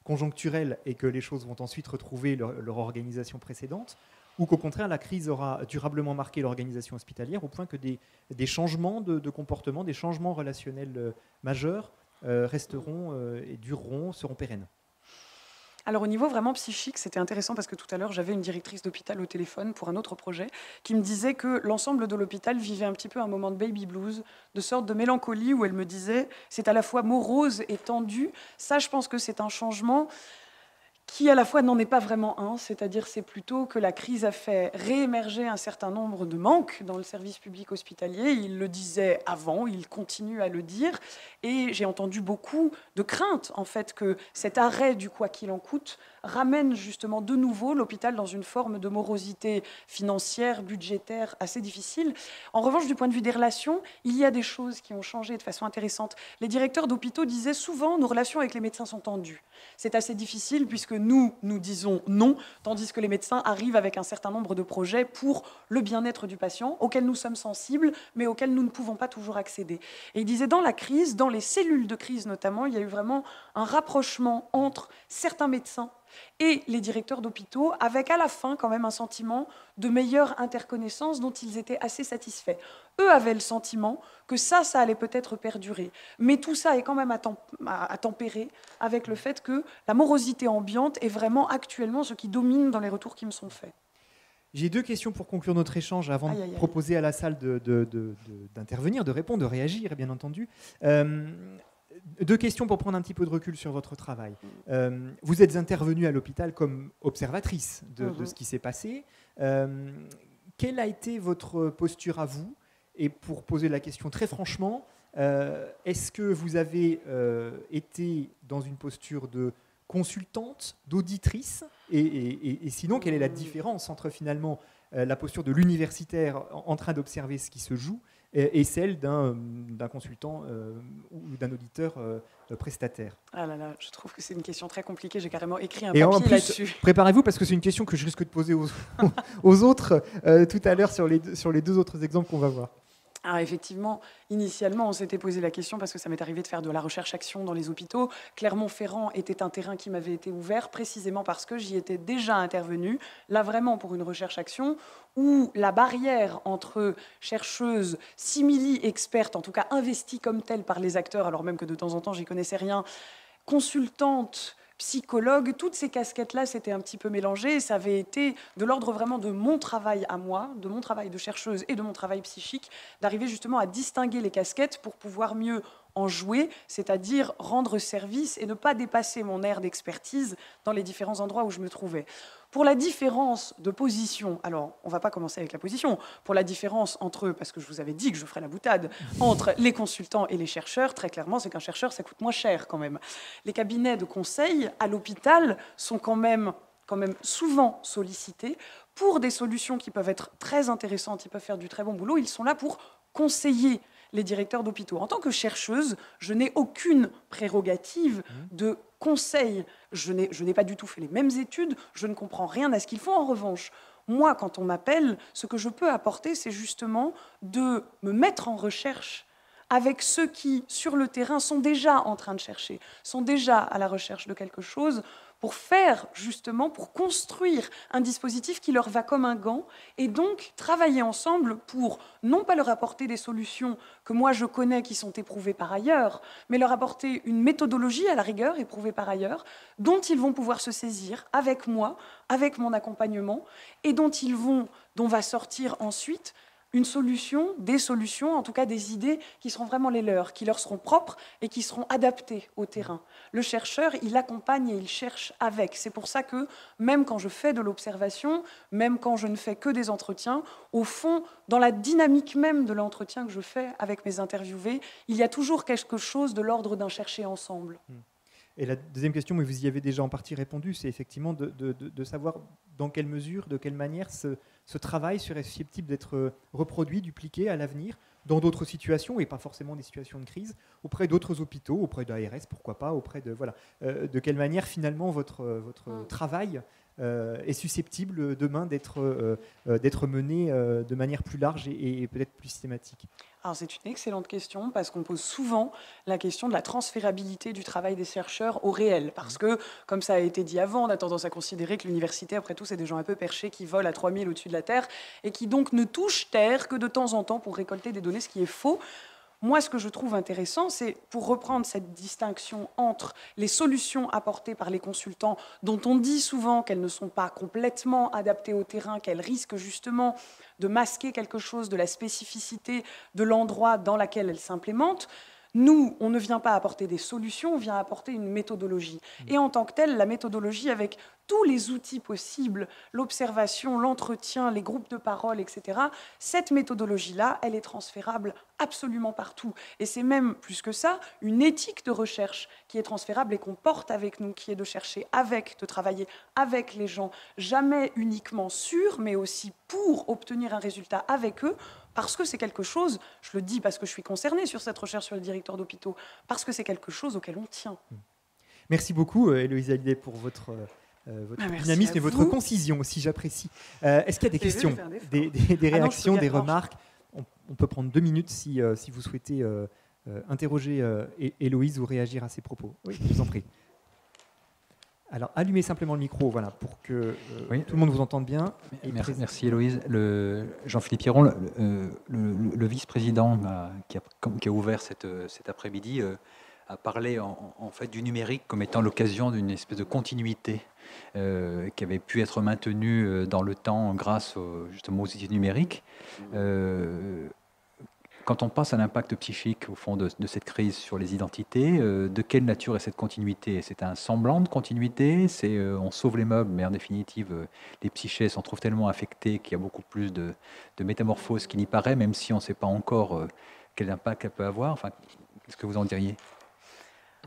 conjoncturels, et que les choses vont ensuite retrouver leur organisation précédente, ou qu'au contraire, la crise aura durablement marqué l'organisation hospitalière au point que des changements de comportement, des changements relationnels majeurs resteront et dureront, seront pérennes? Alors au niveau vraiment psychique, c'était intéressant parce que tout à l'heure, j'avais une directrice d'hôpital au téléphone pour un autre projet qui me disait que l'ensemble de l'hôpital vivait un petit peu un moment de baby blues, de sorte de mélancolie où elle me disait c'est à la fois morose et tendu. Ça, je pense que c'est un changement qui à la fois n'en est pas vraiment un, c'est-à-dire c'est plutôt que la crise a fait réémerger un certain nombre de manques dans le service public hospitalier. Il le disait avant, il continue à le dire, et j'ai entendu beaucoup de craintes en fait que cet arrêt du quoi qu'il en coûte ramène justement de nouveau l'hôpital dans une forme de morosité financière, budgétaire assez difficile. En revanche, du point de vue des relations, il y a des choses qui ont changé de façon intéressante. Les directeurs d'hôpitaux disaient souvent nos relations avec les médecins sont tendues. C'est assez difficile puisque nous disons non, tandis que les médecins arrivent avec un certain nombre de projets pour le bien-être du patient, auxquels nous sommes sensibles, mais auxquels nous ne pouvons pas toujours accéder. Et il disait dans la crise, dans les cellules de crise notamment, il y a eu vraiment un rapprochement entre certains médecins et les directeurs d'hôpitaux, avec à la fin quand même un sentiment de meilleure interconnaissance dont ils étaient assez satisfaits. Eux avaient le sentiment que ça allait peut-être perdurer. Mais tout ça est quand même à tempérer avec le fait que la morosité ambiante est vraiment actuellement ce qui domine dans les retours qui me sont faits. J'ai 2 questions pour conclure notre échange avant de proposer à la salle d'intervenir, de répondre, de réagir, bien entendu. 2 questions pour prendre un petit peu de recul sur votre travail. Vous êtes intervenue à l'hôpital comme observatrice de ce qui s'est passé. Quelle a été votre posture à vous? Et pour poser la question très franchement, est-ce que vous avez été dans une posture de consultante, d'auditrice, et sinon, quelle est la différence entre finalement la posture de l'universitaire en train d'observer ce qui se joue et celle d'un consultant ou d'un auditeur prestataire? Ah là là, je trouve que c'est une question très compliquée. J'ai carrément écrit un papier là-dessus. Préparez-vous parce que c'est une question que je risque de poser aux autres tout à l'heure sur les 2 autres exemples qu'on va voir. Alors effectivement, initialement, on s'était posé la question parce que ça m'est arrivé de faire de la recherche-action dans les hôpitaux. Clermont-Ferrand était un terrain qui m'avait été ouvert précisément parce que j'y étais déjà intervenue, là vraiment pour une recherche-action où la barrière entre chercheuses, simili-expertes, en tout cas investies comme telles par les acteurs, alors même que de temps en temps j'y connaissais rien, consultantes, psychologue, toutes ces casquettes-là s'étaient un petit peu mélangées et ça avait été de l'ordre vraiment de mon travail à moi, de mon travail de chercheuse et de mon travail psychique, d'arriver justement à distinguer les casquettes pour pouvoir mieux en jouer, c'est-à-dire rendre service et ne pas dépasser mon aire d'expertise dans les différents endroits où je me trouvais. Pour la différence de position, alors on ne va pas commencer avec la position, pour la différence entre eux, parce que je vous avais dit que je ferais la boutade, entre les consultants et les chercheurs, très clairement, c'est qu'un chercheur, ça coûte moins cher quand même. Les cabinets de conseil à l'hôpital sont quand même souvent sollicités pour des solutions qui peuvent être très intéressantes, ils peuvent faire du très bon boulot, ils sont là pour conseiller les directeurs d'hôpitaux. En tant que chercheuse, je n'ai aucune prérogative de conseil. Je n'ai pas du tout fait les mêmes études, je ne comprends rien à ce qu'ils font. En revanche, moi, quand on m'appelle, ce que je peux apporter, c'est justement de me mettre en recherche avec ceux qui, sur le terrain, sont déjà en train de chercher, sont déjà à la recherche de quelque chose, pour faire, justement, pour construire un dispositif qui leur va comme un gant, et donc travailler ensemble pour, non pas leur apporter des solutions que moi je connais, qui sont éprouvées par ailleurs, mais leur apporter une méthodologie, à la rigueur, éprouvée par ailleurs, dont ils vont pouvoir se saisir avec moi, avec mon accompagnement, et dont va sortir ensuite une solution, des solutions, en tout cas des idées qui seront vraiment les leurs, qui leur seront propres et qui seront adaptées au terrain. Le chercheur, il accompagne et il cherche avec. C'est pour ça que même quand je fais de l'observation, même quand je ne fais que des entretiens, au fond, dans la dynamique même de l'entretien que je fais avec mes interviewés, il y a toujours quelque chose de l'ordre d'un chercher ensemble. Et la deuxième question, mais vous y avez déjà en partie répondu, c'est effectivement de savoir dans quelle mesure, de quelle manière ce travail serait susceptible d'être reproduit, dupliqué à l'avenir, dans d'autres situations, et pas forcément des situations de crise, auprès d'autres hôpitaux, auprès d'ARS, pourquoi pas, auprès de... Voilà. De quelle manière, finalement, votre travail est susceptible demain d'être mené de manière plus large et peut-être plus systématique? Alors c'est une excellente question parce qu'on pose souvent la question de la transférabilité du travail des chercheurs au réel. Parce que, comme ça a été dit avant, on a tendance à considérer que l'université, après tout, c'est des gens un peu perchés qui volent à 3000 au-dessus de la Terre et qui donc ne touchent Terre que de temps en temps pour récolter des données, ce qui est faux. Moi, ce que je trouve intéressant, c'est pour reprendre cette distinction entre les solutions apportées par les consultants, dont on dit souvent qu'elles ne sont pas complètement adaptées au terrain, qu'elles risquent justement de masquer quelque chose de la spécificité de l'endroit dans lequel elles s'implémentent. Nous, on ne vient pas apporter des solutions, on vient apporter une méthodologie. Et en tant que telle, la méthodologie, avec tous les outils possibles, l'observation, l'entretien, les groupes de parole, etc., cette méthodologie-là, elle est transférable absolument partout. Et c'est même, plus que ça, une éthique de recherche qui est transférable et qu'on porte avec nous, qui est de chercher avec, de travailler avec les gens, jamais uniquement sur, mais aussi pour obtenir un résultat avec eux, parce que c'est quelque chose, je le dis parce que je suis concernée sur cette recherche sur les directeurs d'hôpitaux, parce que c'est quelque chose auquel on tient. Merci beaucoup, Héloïse Hallyday, pour votre dynamisme et votre concision aussi, j'apprécie. Est-ce qu'il y a des questions, des réactions, des remarques? On peut prendre 2 minutes si vous souhaitez interroger Héloïse ou réagir à ses propos. Oui, je vous en prie. Alors, allumez simplement le micro, voilà, pour que tout le monde vous entende bien. Merci Héloïse. Jean-Philippe Pierron, le vice-président qui a ouvert cet après-midi, a parlé en fait du numérique comme étant l'occasion d'une espèce de continuité qui avait pu être maintenue dans le temps grâce justement aux outils numériques. Quand on passe à l'impact psychique au fond de cette crise sur les identités, de quelle nature est cette continuité? C'est un semblant de continuité, on sauve les meubles, mais en définitive, les psychés s'en trouvent tellement affectés qu'il y a beaucoup plus de métamorphose qu'il n'y paraît, même si on ne sait pas encore quel impact elle peut avoir. Enfin, qu'est-ce que vous en diriez?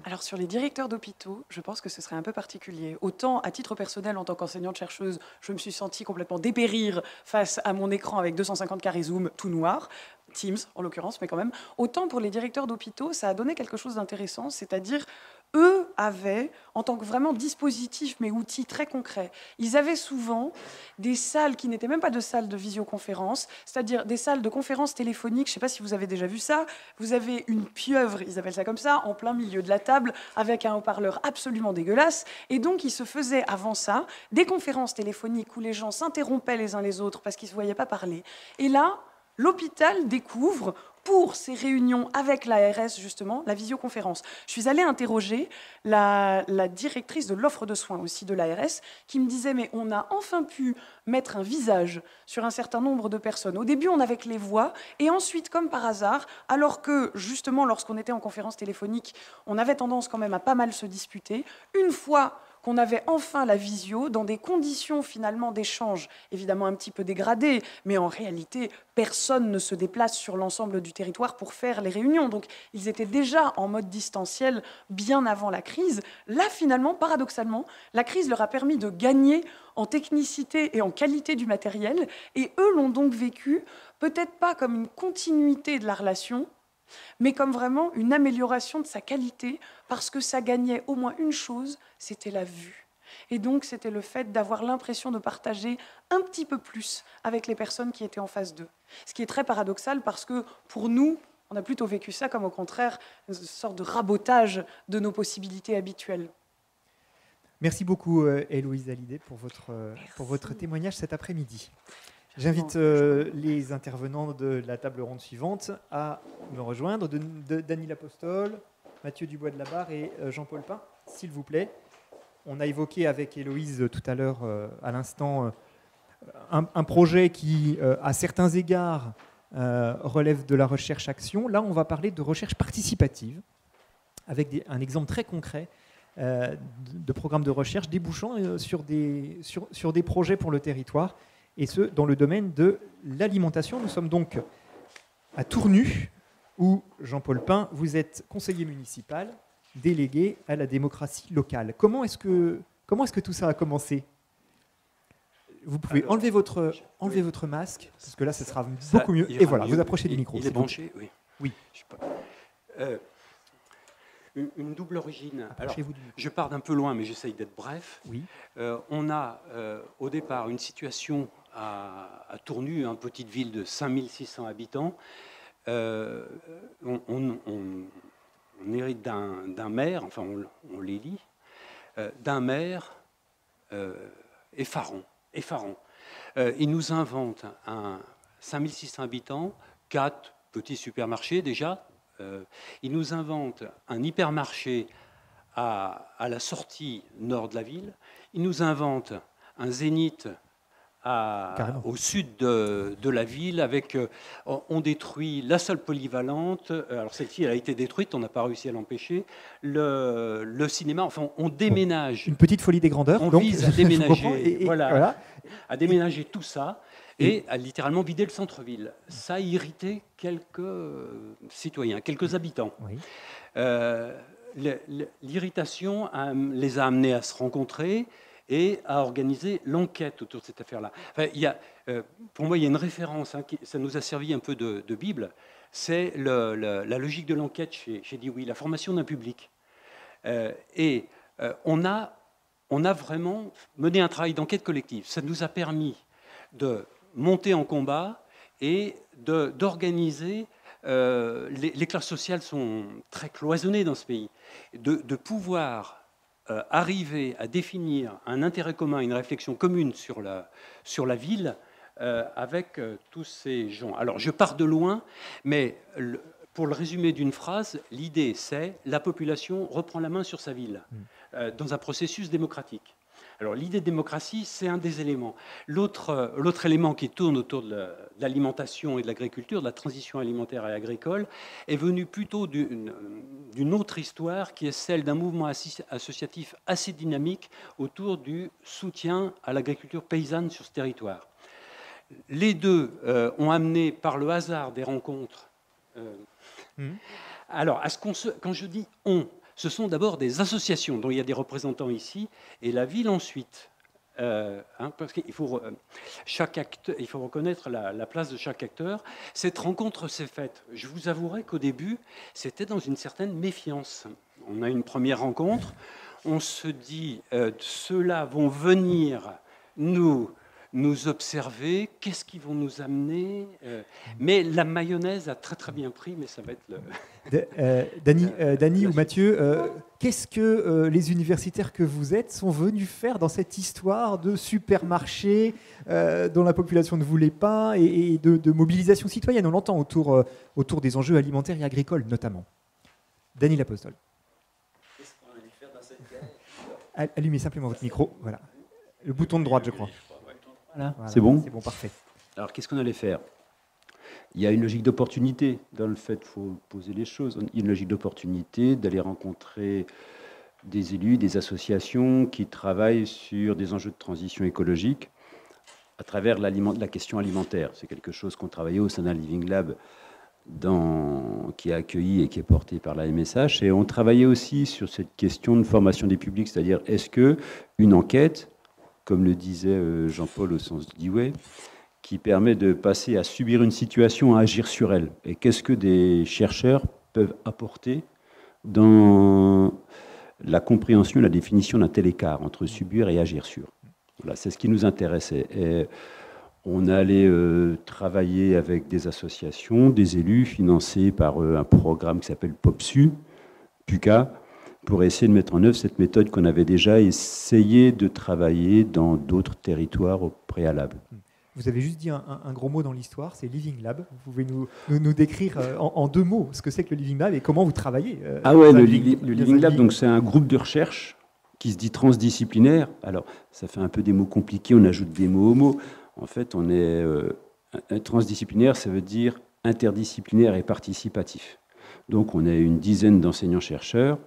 Alors sur les directeurs d'hôpitaux, je pense que ce serait un peu particulier. Autant à titre personnel, en tant qu'enseignante-chercheuse, je me suis sentie complètement dépérir face à mon écran avec 250 carrés zoom tout noir, Teams en l'occurrence, mais quand même. Autant pour les directeurs d'hôpitaux, ça a donné quelque chose d'intéressant, c'est-à-dire eux avaient, en tant que vraiment dispositif, mais outils très concrets, ils avaient souvent des salles qui n'étaient même pas de salles de visioconférence, c'est-à-dire des salles de conférences téléphoniques. Je ne sais pas si vous avez déjà vu ça. Vous avez une pieuvre, ils appellent ça comme ça, en plein milieu de la table, avec un haut-parleur absolument dégueulasse. Et donc, il se faisait avant ça des conférences téléphoniques où les gens s'interrompaient les uns les autres parce qu'ils ne se voyaient pas parler. Et là, l'hôpital découvre, pour ces réunions avec l'ARS, justement, la visioconférence. Je suis allée interroger la directrice de l'offre de soins aussi de l'ARS, qui me disait, mais on a enfin pu mettre un visage sur un certain nombre de personnes. Au début, on n'avait que les voix, et ensuite, comme par hasard, alors que, justement, lorsqu'on était en conférence téléphonique, on avait tendance quand même à pas mal se disputer, une fois qu'on avait enfin la visio dans des conditions finalement d'échange, évidemment un petit peu dégradées, mais en réalité, personne ne se déplace sur l'ensemble du territoire pour faire les réunions. Donc, ils étaient déjà en mode distanciel bien avant la crise. Là, finalement, paradoxalement, la crise leur a permis de gagner en technicité et en qualité du matériel, et eux l'ont donc vécu, peut-être pas comme une continuité de la relation, mais comme vraiment une amélioration de sa qualité, parce que ça gagnait au moins une chose, c'était la vue. Et donc, c'était le fait d'avoir l'impression de partager un petit peu plus avec les personnes qui étaient en face d'eux. Ce qui est très paradoxal, parce que pour nous, on a plutôt vécu ça comme, au contraire, une sorte de rabotage de nos possibilités habituelles. Merci beaucoup, Héloïse Hallyday, pour votre témoignage cet après-midi. J'invite les intervenants de la table ronde suivante à me rejoindre, Dany Lapostole, Mathieu Dubois de la Barre et Jean-Paul Pin, s'il vous plaît. On a évoqué avec Héloïse tout à l'heure, à l'instant, un projet qui, à certains égards, relève de la recherche-action. Là, on va parler de recherche participative, avec un exemple très concret de programme de recherche débouchant sur des projets pour le territoire, et ce, dans le domaine de l'alimentation. Nous sommes donc à Tournu, où, Jean-Paul Pin, vous êtes conseiller municipal, délégué à la démocratie locale. Comment est-ce que tout ça a commencé ? Vous pouvez enlever votre masque, parce que là, ce sera beaucoup mieux. Et voilà, vous approchez du micro. Il est branché, oui. Oui. Une double origine. Alors, je pars d'un peu loin, mais j'essaye d'être bref. Oui. On a, au départ, une situation à Tournu, une petite ville de 5600 habitants. On hérite d'un maire, enfin, on l'élit, d'un maire effarant. Il nous invente un 5600 habitants, 4 petits supermarchés déjà. Il nous invente un hypermarché à la sortie nord de la ville. Il nous invente un zénith au sud de la ville. On détruit la salle polyvalente. Alors celle-ci, elle a été détruite, on n'a pas réussi à l'empêcher. Le cinéma, enfin, on déménage. Une petite folie des grandeurs. On vise à déménager, à déménager tout ça. Et à littéralement vider le centre-ville. Ça a irrité quelques citoyens, quelques habitants. Oui. L'irritation les a amenés à se rencontrer et à organiser l'enquête autour de cette affaire-là. Enfin, pour moi, il y a une référence, ça nous a servi un peu de Bible, c'est la logique de l'enquête chez Dewey, la formation d'un public. On a vraiment mené un travail d'enquête collective. Ça nous a permis de monter en combat et d'organiser. Les classes sociales sont très cloisonnées dans ce pays. De pouvoir arriver à définir un intérêt commun, une réflexion commune sur la ville avec tous ces gens. Alors, je pars de loin, mais pour le résumer d'une phrase, l'idée, c'est la population reprend la main sur sa ville dans un processus démocratique. Alors, l'idée de démocratie, c'est un des éléments. L'autre élément qui tourne autour de l'alimentation et de l'agriculture, de la transition alimentaire et agricole, est venu plutôt d'une autre histoire, qui est celle d'un mouvement associatif assez dynamique autour du soutien à l'agriculture paysanne sur ce territoire. Les deux ont amené, par le hasard des rencontres... Alors, quand je dis « on », ce sont d'abord des associations dont il y a des représentants ici, et la ville ensuite. Parce qu'il faut reconnaître la place de chaque acteur. Cette rencontre s'est faite. Je vous avouerai qu'au début, c'était dans une certaine méfiance. On a une première rencontre, on se dit ceux-là vont venir nous observer, qu'est-ce qu'ils vont nous amener mais la mayonnaise a très très bien pris, mais ça va être Dany ou Mathieu, qu'est-ce que les universitaires que vous êtes sont venus faire dans cette histoire de supermarché dont la population ne voulait pas et de mobilisation citoyenne? On l'entend autour des enjeux alimentaires et agricoles notamment. Dany Lapostole. Qu'est-ce qu'on allait faire dans cette guerre? Allumez simplement votre micro, voilà. Le bouton de droite, je crois. Voilà. C'est bon ? C'est bon, parfait. Alors, qu'est-ce qu'on allait faire ? Il y a une logique d'opportunité dans le fait qu'il faut poser les choses. Il y a une logique d'opportunité d'aller rencontrer des élus, des associations qui travaillent sur des enjeux de transition écologique à travers la question alimentaire. C'est quelque chose qu'on travaillait au sein d'un Living Lab qui est accueilli et qui est porté par la MSH. Et on travaillait aussi sur cette question de formation des publics, c'est-à-dire est-ce qu'une enquête, comme le disait Jean-Paul au sens d'Iway, qui permet de passer à subir une situation, à agir sur elle. Et qu'est-ce que des chercheurs peuvent apporter dans la compréhension, la définition d'un tel écart entre subir et agir sur. Voilà, c'est ce qui nous intéressait. Et on allait travailler avec des associations, des élus, financés par un programme qui s'appelle POPSU, PUCA, pour essayer de mettre en œuvre cette méthode qu'on avait déjà essayé de travailler dans d'autres territoires au préalable. Vous avez juste dit un gros mot dans l'histoire, c'est Living Lab. Vous pouvez nous décrire en 2 mots ce que c'est que le Living Lab et comment vous travaillez le Living Lab, donc c'est un groupe de recherche qui se dit transdisciplinaire. Alors, ça fait un peu des mots compliqués, on ajoute des mots aux mots. En fait, on est transdisciplinaire, ça veut dire interdisciplinaire et participatif. Donc, on a une dizaine d'enseignants-chercheurs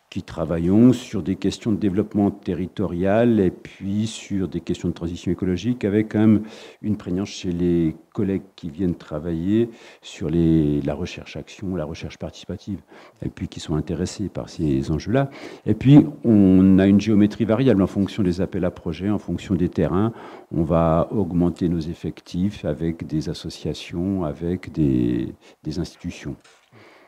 qui travaillons sur des questions de développement territorial et puis sur des questions de transition écologique, avec quand même une prégnance chez les collègues qui viennent travailler sur la recherche-action, la recherche participative, et puis qui sont intéressés par ces enjeux-là. Et puis, on a une géométrie variable en fonction des appels à projets, en fonction des terrains. On va augmenter nos effectifs avec des associations, avec des institutions.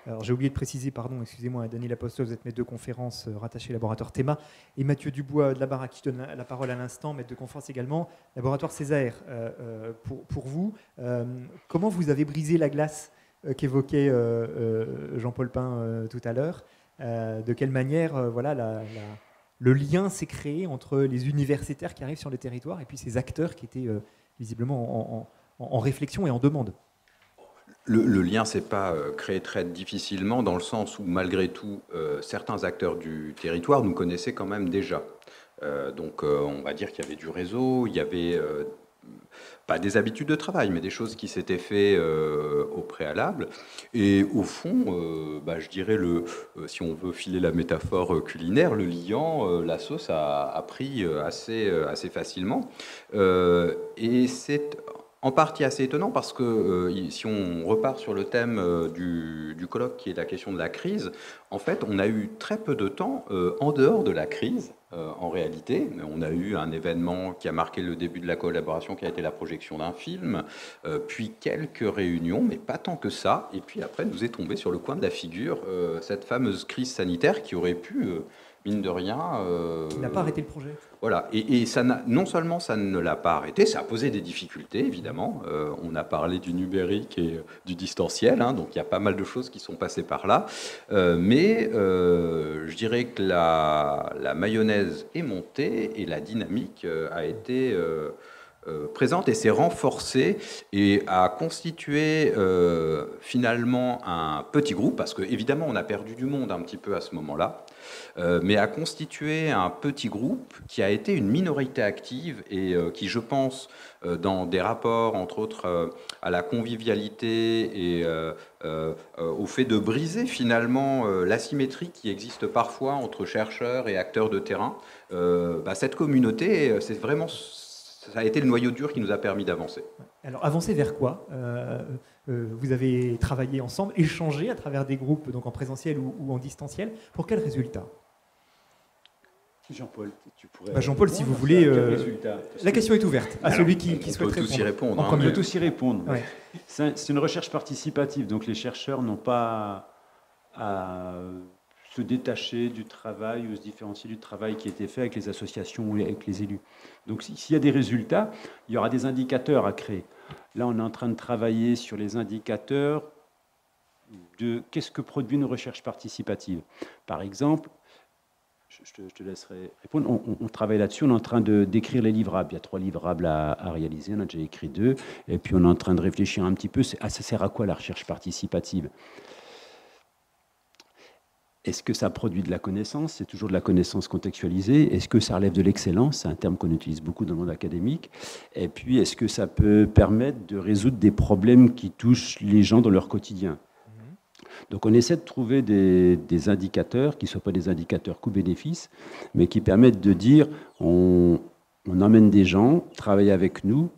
Alors, j'ai oublié de préciser, pardon, excusez-moi, Daniel Apostol, vous êtes maître de conférence rattaché au laboratoire Théma, et Mathieu Dubois de la Baraque, qui donne la parole à l'instant, maître de conférence également, laboratoire Césaire. Pour vous, comment vous avez brisé la glace qu'évoquait Jean-Paul Pain tout à l'heure? De quelle manière le lien s'est créé entre les universitaires qui arrivent sur le territoire et puis ces acteurs qui étaient visiblement en réflexion et en demande? Le lien s'est pas créé très difficilement, dans le sens où, malgré tout, certains acteurs du territoire nous connaissaient quand même déjà. Donc, on va dire qu'il y avait du réseau, il y avait pas des habitudes de travail, mais des choses qui s'étaient faites au préalable. Et au fond, je dirais, si on veut filer la métaphore culinaire, le liant, la sauce a pris assez facilement. Et c'est en partie assez étonnant parce que si on repart sur le thème du colloque qui est la question de la crise, en fait, on a eu très peu de temps en dehors de la crise, en réalité. On a eu un événement qui a marqué le début de la collaboration, qui a été la projection d'un film, puis quelques réunions, mais pas tant que ça. Et puis après, nous est tombé sur le coin de la figure cette fameuse crise sanitaire qui aurait pu... mine de rien... Il n'a pas arrêté le projet. Voilà, et ça non seulement ça ne l'a pas arrêté, ça a posé des difficultés, évidemment. On a parlé du numérique et du distanciel, donc il y a pas mal de choses qui sont passées par là. Mais je dirais que la mayonnaise est montée et la dynamique a été... présente et s'est renforcée et a constitué finalement un petit groupe, parce qu'évidemment on a perdu du monde un petit peu à ce moment-là, mais a constitué un petit groupe qui a été une minorité active et qui, je pense, dans des rapports, entre autres, à la convivialité et au fait de briser finalement l'asymétrie qui existe parfois entre chercheurs et acteurs de terrain, cette communauté, c'est vraiment... Ça a été le noyau dur qui nous a permis d'avancer. Alors, avancer vers quoi? Vous avez travaillé ensemble, échangé à travers des groupes, donc en présentiel ou en distanciel. Pour quel résultat? Jean-Paul, tu pourrais... Jean-Paul, si vous voulez... la question est ouverte à celui qui souhaite répondre. On peut tous y répondre. On peut tous y répondre. Ouais. C'est une recherche participative, donc les chercheurs n'ont pas à se détacher du travail ou se différencier du travail qui a été fait avec les associations ou avec les élus. Donc s'il y a des résultats, il y aura des indicateurs à créer. Là, on est en train de travailler sur les indicateurs de qu'est-ce que produit une recherche participative. Par exemple, je te laisserai répondre, on travaille là-dessus, on est en train d'écrire les livrables. Il y a 3 livrables à réaliser, on a déjà écrit 2, et puis on est en train de réfléchir un petit peu, ça sert à quoi la recherche participative ? Est-ce que ça produit de la connaissance? C'est toujours de la connaissance contextualisée. Est-ce que ça relève de l'excellence? C'est un terme qu'on utilise beaucoup dans le monde académique. Et puis, est-ce que ça peut permettre de résoudre des problèmes qui touchent les gens dans leur quotidien? Donc, on essaie de trouver des indicateurs qui ne soient pas des indicateurs coût-bénéfice, mais qui permettent de dire on emmène des gens travailler avec nous,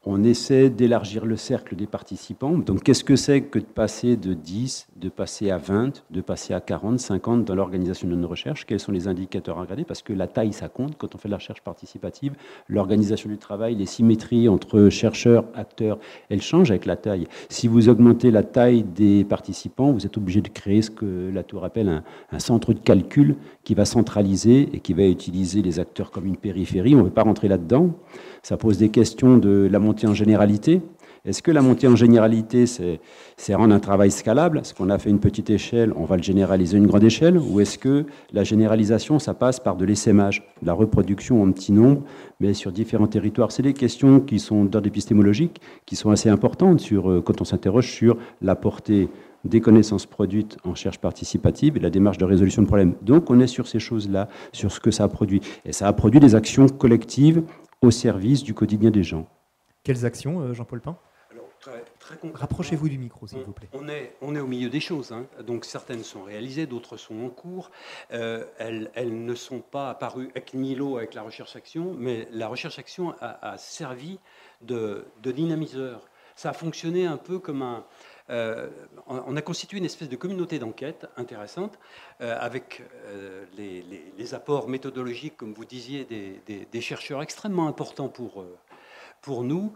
on essaie d'élargir le cercle des participants. Donc, qu'est-ce que c'est que de passer de 10, de passer à 20, de passer à 40, 50 dans l'organisation d'une recherche? Quels sont les indicateurs à regarder? Parce que la taille, ça compte quand on fait de la recherche participative. L'organisation du travail, les symétries entre chercheurs, acteurs, elles changent avec la taille. Si vous augmentez la taille des participants, vous êtes obligé de créer ce que Latour appelle un centre de calcul qui va centraliser et qui va utiliser les acteurs comme une périphérie. On ne veut pas rentrer là-dedans. Ça pose des questions de la montée en généralité. Est-ce que la montée en généralité, c'est rendre un travail scalable? Est-ce qu'on a fait une petite échelle, on va le généraliser à une grande échelle? Ou est-ce que la généralisation, ça passe par de l'essaimage, de la reproduction en petit nombre, mais sur différents territoires? C'est des questions qui sont d'ordre épistémologique, qui sont assez importantes quand on s'interroge sur la portée des connaissances produites en recherche participative et la démarche de résolution de problèmes. Donc, on est sur ces choses-là, sur ce que ça a produit. Et ça a produit des actions collectives au service du quotidien des gens. Quelles actions, Jean-Paul Pin? Alors, très concrètement, rapprochez-vous du micro, s'il vous plaît. On est au milieu des choses, hein. Donc certaines sont réalisées, d'autres sont en cours. Elles ne sont pas apparues ex nihilo avec la recherche-action, mais la recherche-action a servi de dynamiseur. Ça a fonctionné un peu comme on a constitué une espèce de communauté d'enquête intéressante avec les apports méthodologiques, comme vous disiez, des chercheurs extrêmement importants pour nous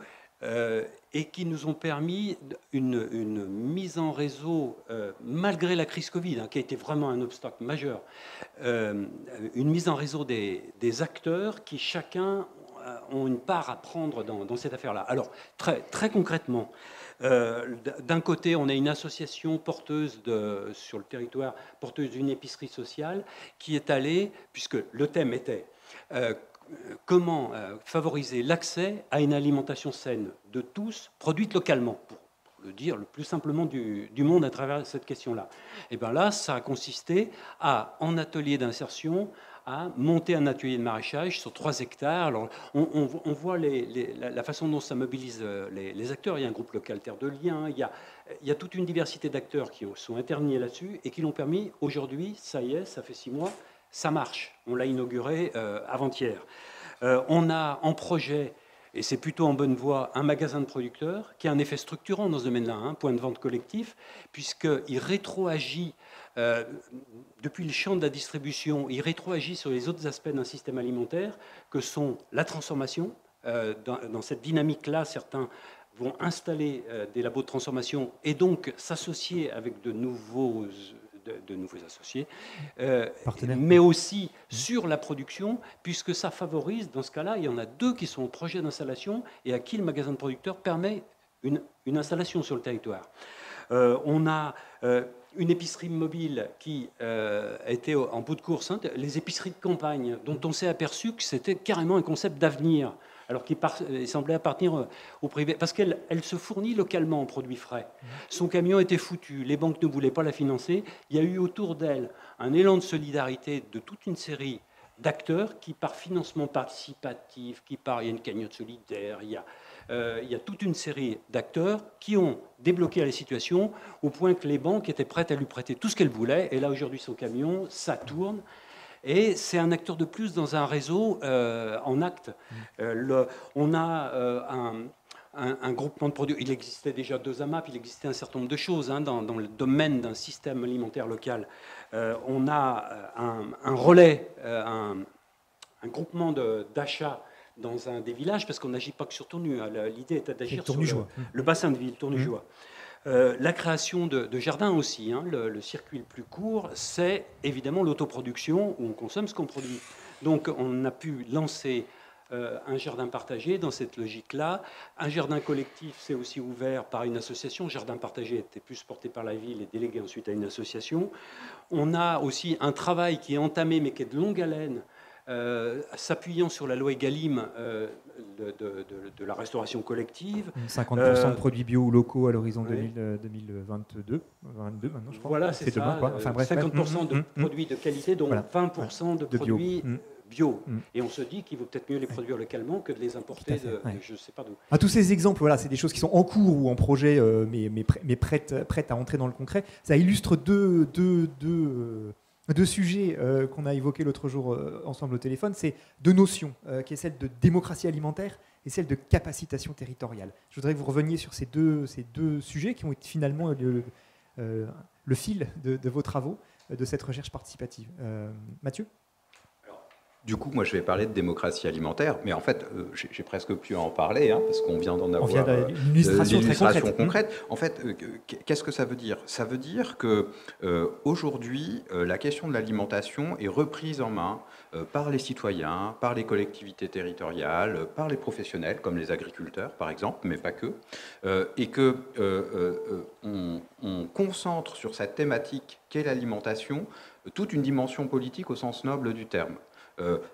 et qui nous ont permis une mise en réseau, malgré la crise Covid, hein, qui a été vraiment un obstacle majeur, une mise en réseau des acteurs qui chacun ont une part à prendre dans cette affaire-là. Alors, très concrètement, d'un côté, on a une association porteuse sur le territoire, porteuse d'une épicerie sociale, qui est allée, puisque le thème était comment favoriser l'accès à une alimentation saine de tous, produite localement, pour le dire le plus simplement du monde à travers cette question-là. Et bien là, ça a consisté en atelier d'insertion, à monter un atelier de maraîchage sur 3 hectares. Alors, on voit la façon dont ça mobilise les acteurs. Il y a un groupe local Terre de Liens, il y a toute une diversité d'acteurs qui sont intervenus là-dessus et qui l'ont permis. Aujourd'hui, ça y est, ça fait 6 mois, ça marche. On l'a inauguré avant-hier. On a en projet, et c'est plutôt en bonne voie, un magasin de producteurs qui a un effet structurant dans ce domaine-là, un point de vente collectif, puisqu'il rétroagit depuis le champ de la distribution, il rétroagit sur les autres aspects d'un système alimentaire que sont la transformation. Dans cette dynamique-là, certains vont installer des labos de transformation et donc s'associer avec de nouveaux associés, mais aussi sur la production, puisque ça favorise, dans ce cas-là, il y en a 2 qui sont au projet d'installation et à qui le magasin de producteurs permet une installation sur le territoire. On a une épicerie mobile qui était en bout de course, hein, les épiceries de campagne, dont on s'est aperçu que c'était carrément un concept d'avenir, alors qu'il semblait appartenir au privé, parce qu'elle se fournit localement en produits frais. Son camion était foutu, les banques ne voulaient pas la financer. Il y a eu autour d'elle un élan de solidarité de toute une série d'acteurs qui, par financement participatif, il y a une cagnotte solidaire, il y a toute une série d'acteurs qui ont débloqué la situation au point que les banques étaient prêtes à lui prêter tout ce qu'elles voulaient. Et là, aujourd'hui, son camion, ça tourne. Et c'est un acteur de plus dans un réseau en acte. On a un groupement de produits. Il existait déjà 2 AMAP, il existait un certain nombre de choses hein, dans le domaine d'un système alimentaire local. On a un relais, un groupement d'achat dans un des villages, parce qu'on n'agit pas que sur Tournu. L'idée est d'agir sur le bassin de ville, Tournu-Joie. La création de jardins aussi, hein, le circuit le plus court, c'est évidemment l'autoproduction, où on consomme ce qu'on produit. Donc on a pu lancer un jardin partagé dans cette logique-là. Un jardin collectif, c'est aussi ouvert par une association. Jardin partagé était plus porté par la ville et délégué ensuite à une association. On a aussi un travail qui est entamé, mais qui est de longue haleine, s'appuyant sur la loi Egalim de la restauration collective. 50% de produits bio ou locaux à l'horizon 2022, 22 maintenant je crois. Voilà, c'est ça. Demain, quoi. Enfin, bref, 50% de produits de qualité, dont voilà. 20% de produits bio. Et on se dit qu'il vaut peut-être mieux les produire localement que de les importer de je ne sais pas d'où. Ah, tous ces exemples, voilà, c'est des choses qui sont en cours ou en projet, mais prêtes à entrer dans le concret. Ça illustre deux deux sujets qu'on a évoqués l'autre jour ensemble au téléphone, c'est deux notions, qui est celle de démocratie alimentaire et celle de capacitation territoriale. Je voudrais que vous reveniez sur ces deux sujets qui ont été finalement le fil de vos travaux, de cette recherche participative. Mathieu ? Du coup, moi, je vais parler de démocratie alimentaire, mais en fait, j'ai presque pu en parler, parce qu'on vient d'en avoir une illustration très concrète. En fait, qu'est-ce que ça veut dire ? Ça veut dire que aujourd'hui, la question de l'alimentation est reprise en main par les citoyens, par les collectivités territoriales, par les professionnels, comme les agriculteurs, par exemple, mais pas que, et que on concentre sur cette thématique qu'est l'alimentation toute une dimension politique au sens noble du terme.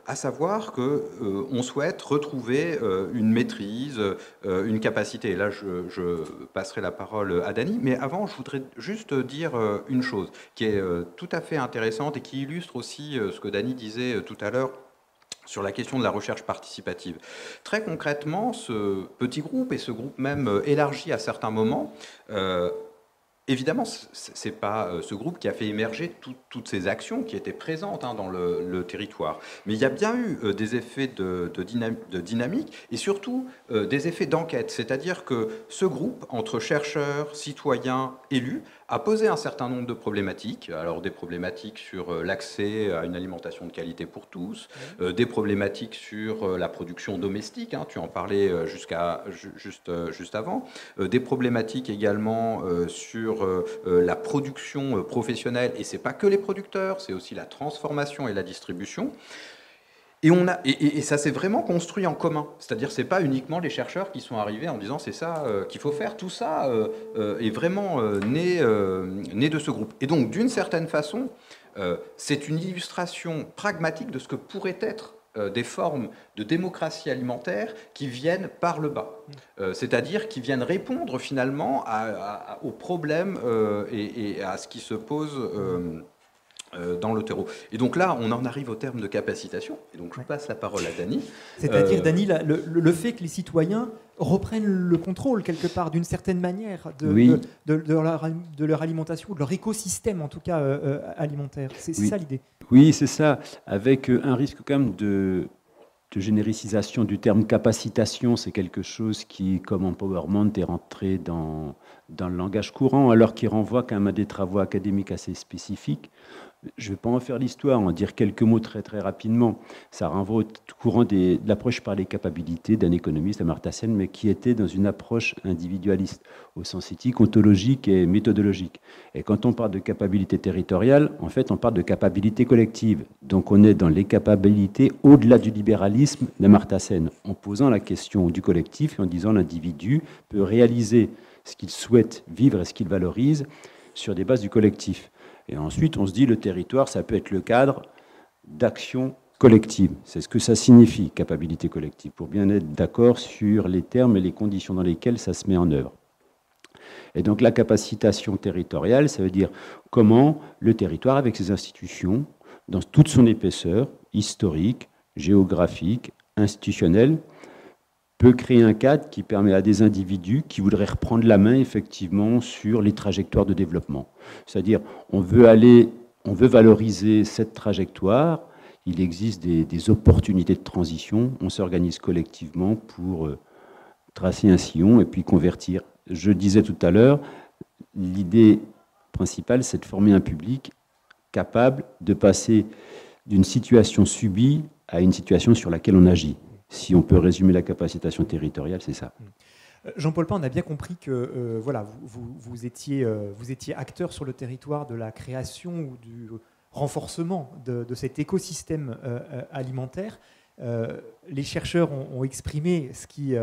À savoir qu'on souhaite retrouver une maîtrise, une capacité. Et là, je passerai la parole à Dany. Mais avant, je voudrais juste dire une chose qui est tout à fait intéressante et qui illustre aussi ce que Dany disait tout à l'heure sur la question de la recherche participative. Très concrètement, ce petit groupe, et ce groupe même élargi à certains moments, évidemment, ce n'est pas ce groupe qui a fait émerger toutes ces actions qui étaient présentes dans le territoire. Mais il y a bien eu des effets de dynamique et surtout des effets d'enquête. C'est-à-dire que ce groupe, entre chercheurs, citoyens, élus, a posé un certain nombre de problématiques. Alors des problématiques sur l'accès à une alimentation de qualité pour tous, des problématiques sur la production domestique, tu en parlais juste avant, des problématiques également sur la production professionnelle, et c'est pas que les producteurs, c'est aussi la transformation et la distribution. Et ça s'est vraiment construit en commun. C'est-à-dire c'est pas uniquement les chercheurs qui sont arrivés en disant c'est ça qu'il faut faire. Tout ça est vraiment né de ce groupe. Et donc d'une certaine façon, c'est une illustration pragmatique de ce que pourraient être des formes de démocratie alimentaire qui viennent par le bas. C'est-à-dire qui viennent répondre finalement aux problèmes et à ce qui se pose dans le terreau. Et donc là, on en arrive au terme de capacitation. Et donc je passe la parole à Dany. C'est-à-dire, Dany, le fait que les citoyens reprennent le contrôle, quelque part, d'une certaine manière, de leur alimentation, de leur écosystème, en tout cas, alimentaire. C'est ça l'idée. Oui, c'est ça. Avec un risque quand même de généricisation du terme capacitation, c'est quelque chose qui, comme empowerment, est rentré dans le langage courant, alors qu'il renvoie quand même à des travaux académiques assez spécifiques. Je ne vais pas en faire l'histoire, en dire quelques mots très très rapidement. Ça renvoie au courant de l'approche par les capacités d'un économiste, Amartya Sen, mais qui était dans une approche individualiste, au sens éthique, ontologique et méthodologique. Et quand on parle de capacité territoriale, en fait, on parle de capacité collective. Donc on est dans les capacités au-delà du libéralisme d'Amartya Sen, en posant la question du collectif et en disant l'individu peut réaliser ce qu'il souhaite vivre et ce qu'il valorise sur des bases du collectif. Et ensuite, on se dit le territoire, ça peut être le cadre d'action collective. C'est ce que ça signifie, capacité collective, pour bien être d'accord sur les termes et les conditions dans lesquelles ça se met en œuvre. Et donc la capacitation territoriale, ça veut dire comment le territoire, avec ses institutions, dans toute son épaisseur, historique, géographique, institutionnelle, peut créer un cadre qui permet à des individus qui voudraient reprendre la main effectivement sur les trajectoires de développement. C'est-à-dire, on veut valoriser cette trajectoire, il existe des opportunités de transition, on s'organise collectivement pour tracer un sillon et puis convertir. Je disais tout à l'heure, l'idée principale, c'est de former un public capable de passer d'une situation subie à une situation sur laquelle on agit. Si on peut résumer la capacitation territoriale, c'est ça. Jean-Paul Pain, on a bien compris que vous étiez acteur sur le territoire de la création ou du renforcement de cet écosystème alimentaire. Les chercheurs ont exprimé ce qui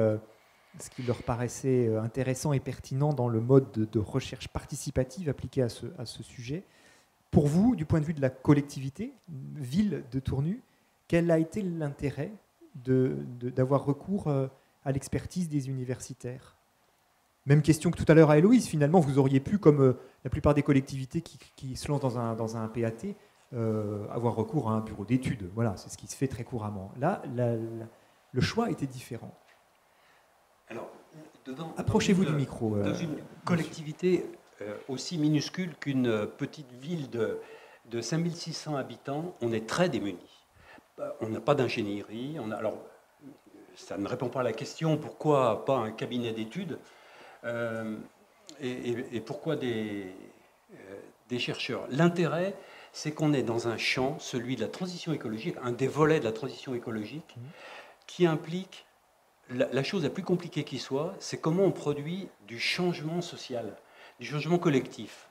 leur paraissait intéressant et pertinent dans le mode de recherche participative appliqué à ce sujet. Pour vous, du point de vue de la collectivité, ville de Tournu, quel a été l'intérêt d'avoir recours à l'expertise des universitaires? Même question que tout à l'heure à Héloïse. Finalement, vous auriez pu, comme la plupart des collectivités qui se lancent dans un PAT, avoir recours à un bureau d'études. Voilà, c'est ce qui se fait très couramment. Là, le choix était différent. Alors, approchez-vous du micro. Dans une collectivité aussi minuscule qu'une petite ville de 5600 habitants, on est très démunis. On n'a pas d'ingénierie. Alors, ça ne répond pas à la question pourquoi pas un cabinet d'études et pourquoi des chercheurs. L'intérêt, c'est qu'on est dans un champ, celui de la transition écologique, un des volets de la transition écologique, qui implique la chose la plus compliquée qui soit, c'est comment on produit du changement social, du changement collectif.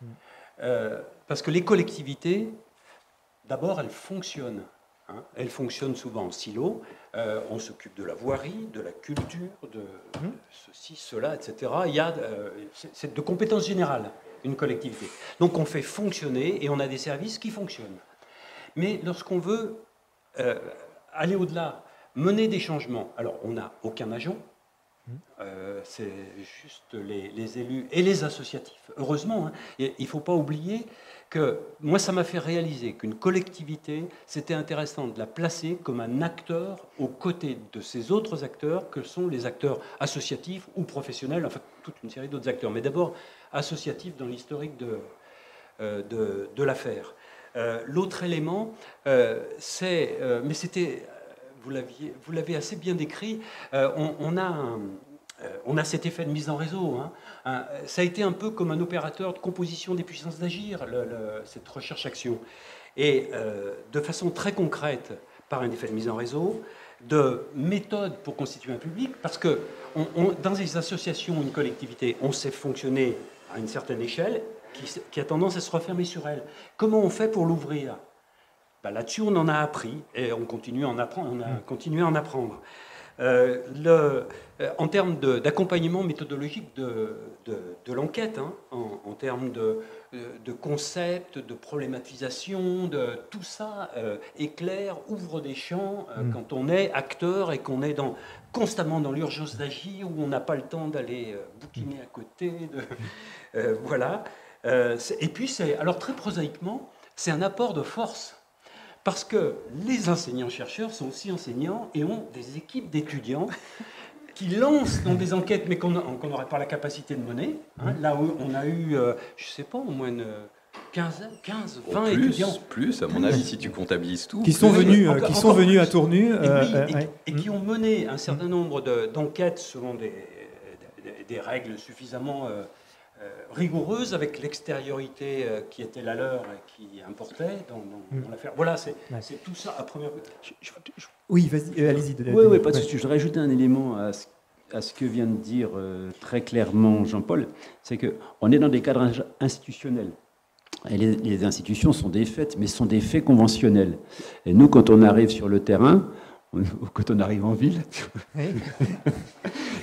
Parce que les collectivités, d'abord, elles fonctionnent. Elles fonctionnent souvent en silo. On s'occupe de la voirie, de la culture, de ceci, cela, etc. C'est de compétences générales, une collectivité. Donc on fait fonctionner et on a des services qui fonctionnent. Mais lorsqu'on veut aller au-delà, mener des changements, alors on n'a aucun agent, c'est juste les élus et les associatifs. Heureusement, il ne faut pas oublier que moi, ça m'a fait réaliser qu'une collectivité, c'était intéressant de la placer comme un acteur aux côtés de ces autres acteurs que sont les acteurs associatifs ou professionnels, enfin toute une série d'autres acteurs, mais d'abord associatifs dans l'historique de l'affaire. L'autre élément, c'est, mais c'était, vous l'avez assez bien décrit, on a cet effet de mise en réseau. Ça a été un peu comme un opérateur de composition des puissances d'agir, cette recherche-action. Et de façon très concrète, par un effet de mise en réseau, de méthodes pour constituer un public, parce que dans les associations ou une collectivité, on sait fonctionner à une certaine échelle qui a tendance à se refermer sur elle. Comment on fait pour l'ouvrir? Là-dessus, on en a appris et on continue à en apprendre. On a continué à en apprendre. En termes d'accompagnement méthodologique de l'enquête, en termes de concepts, de problématisation, de tout ça éclaire, ouvre des champs quand on est acteur et qu'on est constamment dans l'urgence d'agir, où on n'a pas le temps d'aller bouquiner à côté. Voilà. Et puis, alors très prosaïquement, c'est un apport de force. Parce que les enseignants-chercheurs sont aussi enseignants et ont des équipes d'étudiants qui lancent dans des enquêtes, mais qu'on n'aurait pas la capacité de mener. Là où on a eu, je ne sais pas, au moins 15, 20 étudiants. Plus, à mon avis, si tu comptabilises tout. Qui sont venus à Tournu. Et qui ont mené un certain nombre d'enquêtes selon des règles suffisamment rigoureuse, avec l'extériorité qui était la leur et qui importait dans l'affaire. Voilà, c'est tout ça à première vue. Oui, vas-y, allez-y. Oui, pas de souci. Je voudrais rajouter un élément à ce que vient de dire très clairement Jean-Paul, c'est qu'on est dans des cadres institutionnels. Et les institutions sont des faits, mais sont des faits conventionnels. Et nous, quand on arrive sur le terrain, quand on arrive en ville,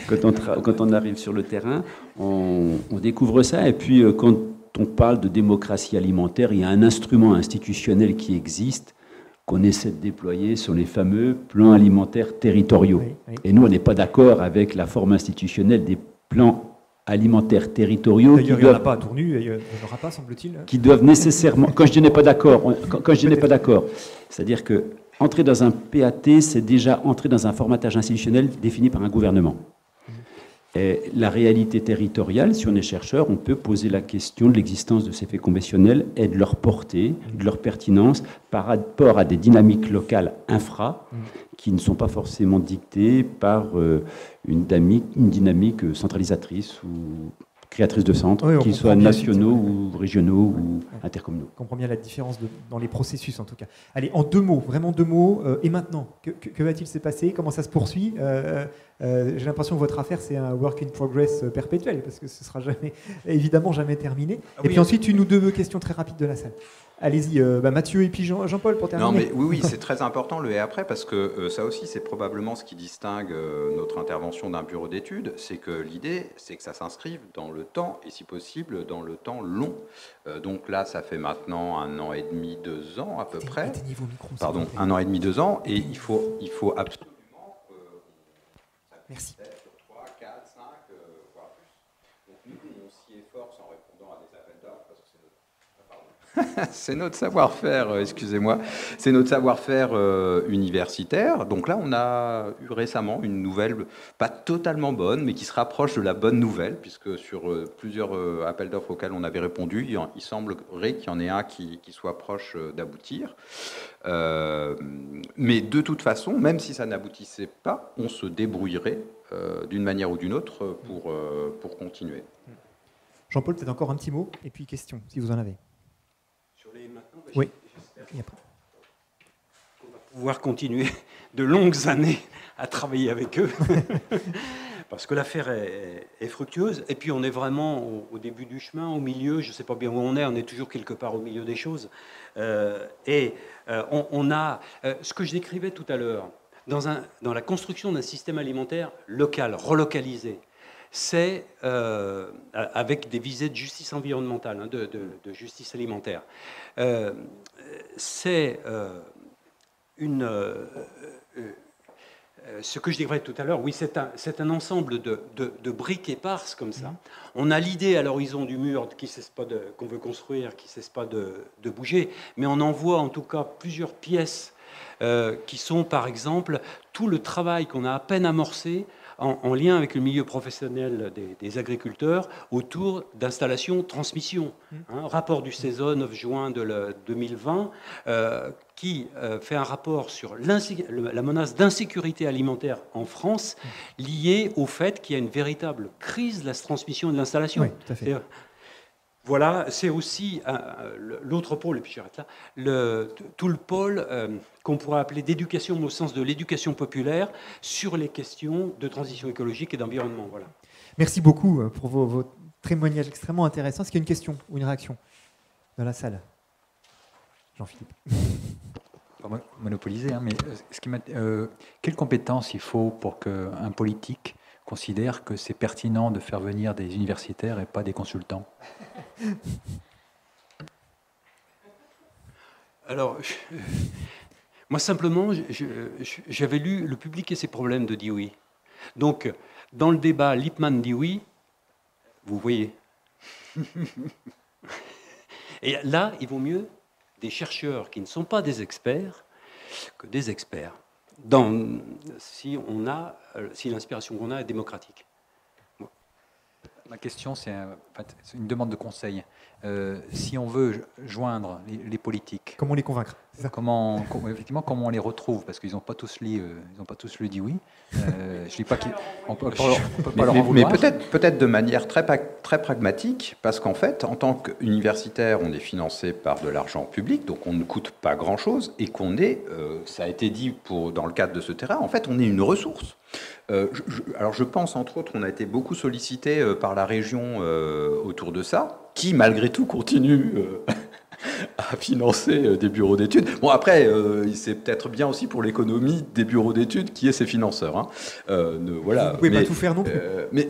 quand on arrive sur le terrain, on découvre ça. Et puis, quand on parle de démocratie alimentaire, il y a un instrument institutionnel qui existe, qu'on essaie de déployer sur les fameux plans alimentaires territoriaux. Et nous, on n'est pas d'accord avec la forme institutionnelle des plans alimentaires territoriaux. D'ailleurs, il n'y en a pas à Tournu, il n'y en aura pas, semble-t-il. Qui doivent nécessairement... Quand je dis n'est pas d'accord, c'est-à-dire que entrer dans un PAT, c'est déjà entrer dans un formatage institutionnel défini par un gouvernement. Et la réalité territoriale, si on est chercheur, on peut poser la question de l'existence de ces faits conventionnels et de leur portée, de leur pertinence par rapport à des dynamiques locales infra qui ne sont pas forcément dictées par une dynamique centralisatrice ou créatrice de centres, qu'ils soient nationaux ou régionaux ou intercommunaux. On comprend bien la différence dans les processus, en tout cas. Allez, en 2 mots, vraiment 2 mots. Et maintenant, que va-t-il se passer? Comment ça se poursuit? J'ai l'impression que votre affaire, c'est un work in progress perpétuel, parce que ce sera évidemment jamais terminé. Et puis ensuite, une ou 2 questions très rapides de la salle. Allez-y, Mathieu et puis Jean-Paul pour terminer. Non, mais oui, c'est très important le et après, parce que ça aussi, c'est probablement ce qui distingue notre intervention d'un bureau d'études, c'est que l'idée, c'est que ça s'inscrive dans le temps, et si possible, dans le temps long. Donc là, ça fait maintenant 1 an et demi, 2 ans à peu près. Pardon, 1 an et demi, 2 ans, et il faut absolument... Merci. Sur 3, 4, 5, voire plus. Donc nous, on s'y efforce en répondant à des appels d'offres, parce que c'est notre... Pardon. C'est notre savoir-faire, excusez-moi, c'est notre savoir-faire universitaire. Donc là, on a eu récemment une nouvelle, pas totalement bonne, mais qui se rapproche de la bonne nouvelle, puisque sur plusieurs appels d'offres auxquels on avait répondu, il semblerait qu'il y en ait un qui soit proche d'aboutir. Mais de toute façon, même si ça n'aboutissait pas, on se débrouillerait d'une manière ou d'une autre pour continuer. Jean-Paul, peut-être encore un petit mot, et puis question, si vous en avez. Oui. On va pouvoir continuer de longues années à travailler avec eux, parce que l'affaire est fructueuse, et puis on est vraiment au début du chemin, au milieu, je ne sais pas bien où on est toujours quelque part au milieu des choses. On a ce que je décrivais tout à l'heure, dans la construction d'un système alimentaire local, relocalisé. C'est avec des visées de justice environnementale, de justice alimentaire. C'est ce que je dirais tout à l'heure, oui, c'est un ensemble de briques éparses comme ça. On a l'idée à l'horizon du mur qu'on veut construire, qui ne cesse pas de bouger, mais on en voit en tout cas plusieurs pièces qui sont, par exemple, tout le travail qu'on a à peine amorcé en lien avec le milieu professionnel des agriculteurs autour d'installations transmission. Rapport du CESO 9 juin 2020 qui fait un rapport sur la menace d'insécurité alimentaire en France liée au fait qu'il y a une véritable crise de la transmission et de l'installation. Oui, tout à fait. Voilà, c'est aussi l'autre pôle, et puis j'arrête là, tout le pôle qu'on pourrait appeler d'éducation au sens de l'éducation populaire sur les questions de transition écologique et d'environnement. Voilà. Merci beaucoup pour vos témoignages extrêmement intéressants. Est-ce qu'il y a une question ou une réaction dans la salle? Jean-Philippe. Pas monopoliser, hein, mais quelles compétences il faut pour qu'un politique considère que c'est pertinent de faire venir des universitaires et pas des consultants? Alors, moi simplement, j'avais lu Le public et ses problèmes de Dewey. Donc, dans le débat Lippmann-Dewey, vous voyez. Et là, il vaut mieux des chercheurs qui ne sont pas des experts que des experts. Si l'inspiration qu'on a est démocratique. Ma question, c'est une demande de conseil. Si on veut joindre les politiques, comment les convaincre? Comment on les retrouve? Parce qu'ils n'ont pas tous lu Dewey. Je dis pas qu'on peut pas leur en vouloir. Mais peut-être de manière très pragmatique, parce qu'en fait, en tant qu'universitaire, on est financé par de l'argent public, donc on ne coûte pas grand-chose, et qu'on est, ça a été dit dans le cadre de ce terrain, en fait, on est une ressource. Alors je pense, entre autres, on a été beaucoup sollicité par la région autour de ça, qui, malgré tout, continue à financer des bureaux d'études. Bon, après, c'est peut-être bien aussi pour l'économie des bureaux d'études qui est ses financeurs. Hein. Voilà. Vous pouvez pas tout faire non plus. Mais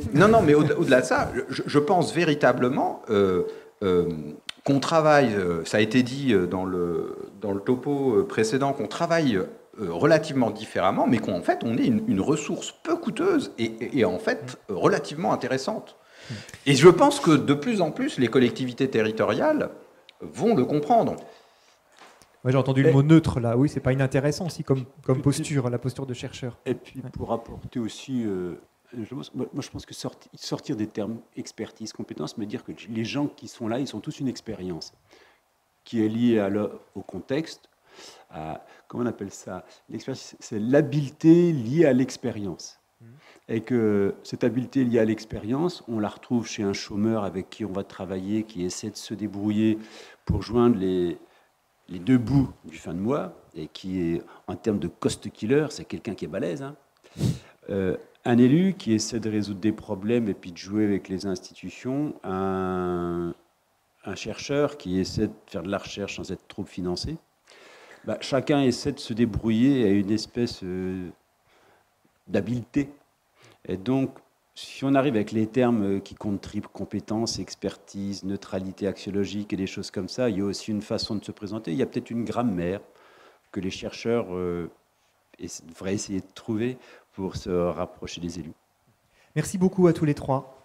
au-delà de ça, je pense véritablement qu'on travaille, ça a été dit dans le topo précédent, qu'on travaille relativement différemment, mais qu'en fait, on est une ressource peu coûteuse et en fait relativement intéressante. Et je pense que de plus en plus, les collectivités territoriales vont le comprendre. Moi, j'ai entendu le mot neutre là. Oui, c'est pas inintéressant aussi comme posture, la posture de chercheur. Et puis pour apporter aussi, je pense que sortir des termes expertise, compétence, me dire que les gens qui sont là, ils sont tous une expérience qui est liée au contexte. Comment on appelle ça? L'expertise, c'est l'habileté liée à l'expérience. Et que cette habileté liée à l'expérience, on la retrouve chez un chômeur avec qui on va travailler, qui essaie de se débrouiller pour joindre les deux bouts du fin de mois, et qui est, en termes de cost killer, c'est quelqu'un qui est balèze. Hein. Un élu qui essaie de résoudre des problèmes et puis de jouer avec les institutions, un chercheur qui essaie de faire de la recherche sans être trop financé. Chacun essaie de se débrouiller à une espèce d'habileté. Et donc, si on arrive avec les termes qui comptent triple, compétence, expertise, neutralité axiologique et des choses comme ça, il y a aussi une façon de se présenter. Il y a peut-être une grammaire que les chercheurs devraient essayer de trouver pour se rapprocher des élus. Merci beaucoup à tous les trois.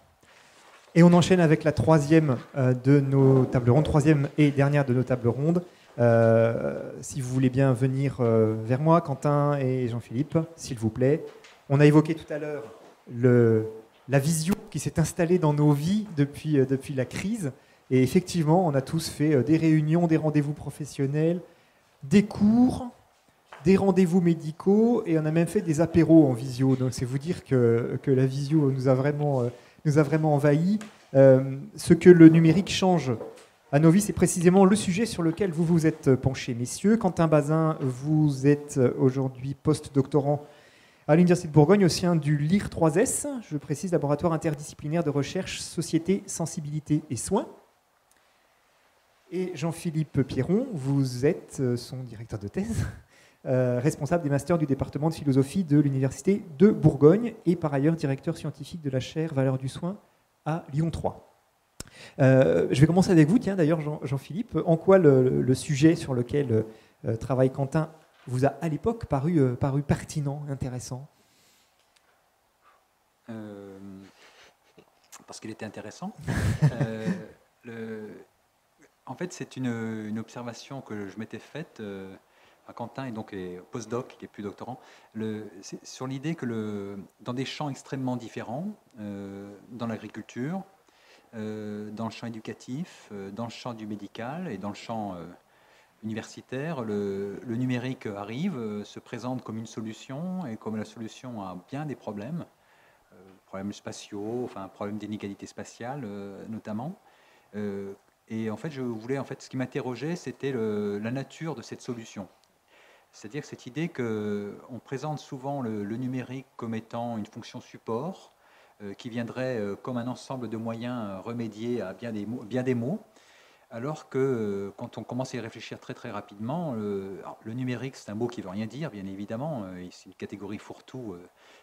Et on enchaîne avec la troisième de nos tables rondes, troisième et dernière de nos tables rondes. Si vous voulez bien venir vers moi, Quentin et Jean-Philippe, s'il vous plaît. On a évoqué tout à l'heure la visio qui s'est installée dans nos vies depuis la crise. Et effectivement, on a tous fait des réunions, des rendez-vous professionnels, des cours, des rendez-vous médicaux, et on a même fait des apéros en visio. Donc c'est vous dire que la visio nous a vraiment envahis. Ce que le numérique change à nos vies, c'est précisément le sujet sur lequel vous vous êtes penchés, messieurs. Quentin Bazin, vous êtes aujourd'hui post-doctorant à l'Université de Bourgogne au sein du LIR 3S, je précise, laboratoire interdisciplinaire de recherche, société, sensibilité et soins. Et Jean-Philippe Pierron, vous êtes son directeur de thèse, responsable des masters du département de philosophie de l'Université de Bourgogne et par ailleurs directeur scientifique de la chaire Valeurs du soin à Lyon 3. Je vais commencer avec vous, tiens d'ailleurs Jean-Philippe. En quoi le sujet sur lequel travaille Quentin vous a à l'époque paru pertinent, intéressant? Parce qu'il était intéressant. En fait, c'est une observation que je m'étais faite à Quentin, et donc postdoc, qui est plus doctorant, sur l'idée que dans des champs extrêmement différents, dans l'agriculture, dans le champ éducatif, dans le champ du médical et dans le champ universitaire, le numérique arrive, se présente comme une solution et comme la solution à bien des problèmes spatiaux, enfin problèmes d'inégalité spatiale notamment. Et en fait, ce qui m'interrogeait, c'était la nature de cette solution. C'est-à-dire cette idée qu'on présente souvent le numérique comme étant une fonction support qui viendrait comme un ensemble de moyens remédier à bien des maux. Alors que quand on commence à y réfléchir très très rapidement, le numérique, c'est un mot qui ne veut rien dire, bien évidemment. C'est une catégorie fourre-tout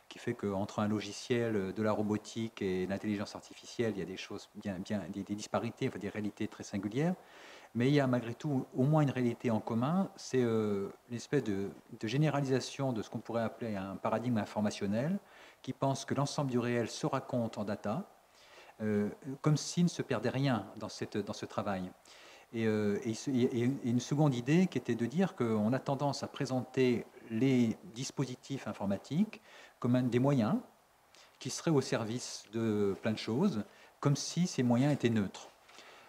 qui fait qu'entre un logiciel, de la robotique et l'intelligence artificielle, il y a des choses des disparités, enfin des réalités très singulières. Mais il y a malgré tout au moins une réalité en commun, c'est l'espèce de généralisation de ce qu'on pourrait appeler un paradigme informationnel qui pense que l'ensemble du réel se raconte en data, comme s'il ne se perdait rien dans ce travail. Et une seconde idée qui était de dire qu'on a tendance à présenter les dispositifs informatiques comme des moyens qui seraient au service de plein de choses, comme si ces moyens étaient neutres.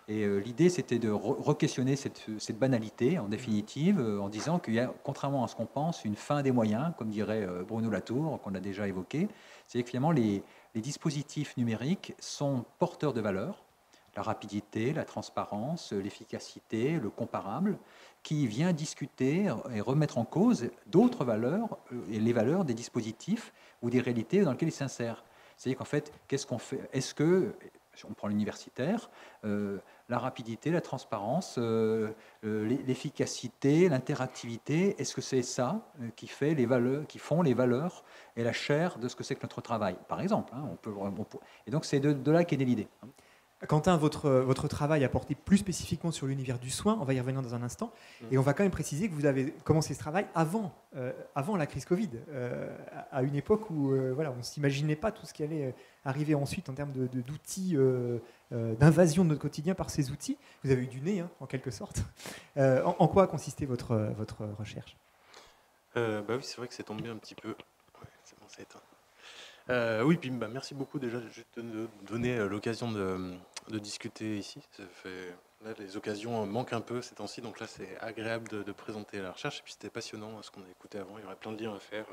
Et l'idée, c'était de re-questionner cette banalité, en définitive, en disant qu'il y a, contrairement à ce qu'on pense, une fin des moyens, comme dirait Bruno Latour, qu'on a déjà évoqué. C'est que finalement, les dispositifs numériques sont porteurs de valeurs, la rapidité, la transparence, l'efficacité, le comparable, qui vient discuter et remettre en cause d'autres valeurs, et les valeurs des dispositifs ou des réalités dans lesquelles ils s'insèrent. C'est-à-dire qu'en fait, qu'est-ce qu'on fait? Est-ce que, si on prend l'universitaire, la rapidité, la transparence, l'efficacité, l'interactivité, est-ce que c'est ça qui fait les valeurs, qui font les valeurs et la chair de ce que c'est que notre travail, par exemple, hein, et donc c'est de là qu'est née l'idée. Quentin, votre travail a porté plus spécifiquement sur l'univers du soin, on va y revenir dans un instant, et on va quand même préciser que vous avez commencé ce travail avant la crise Covid, à une époque où on ne s'imaginait pas tout ce qui allait arriver ensuite en termes d'outils, d'invasion de notre quotidien par ces outils. Vous avez eu du nez, hein, en quelque sorte. En quoi a consisté votre recherche? Oui, c'est vrai que ça tombe bien un petit peu. Ouais, c'est bon, ça éteint. Oui, puis merci beaucoup déjà de nous donner l'occasion de discuter ici. Là, les occasions manquent un peu ces temps-ci, donc là c'est agréable de présenter la recherche. Et puis c'était passionnant ce qu'on a écouté avant, il y aurait plein de liens à faire,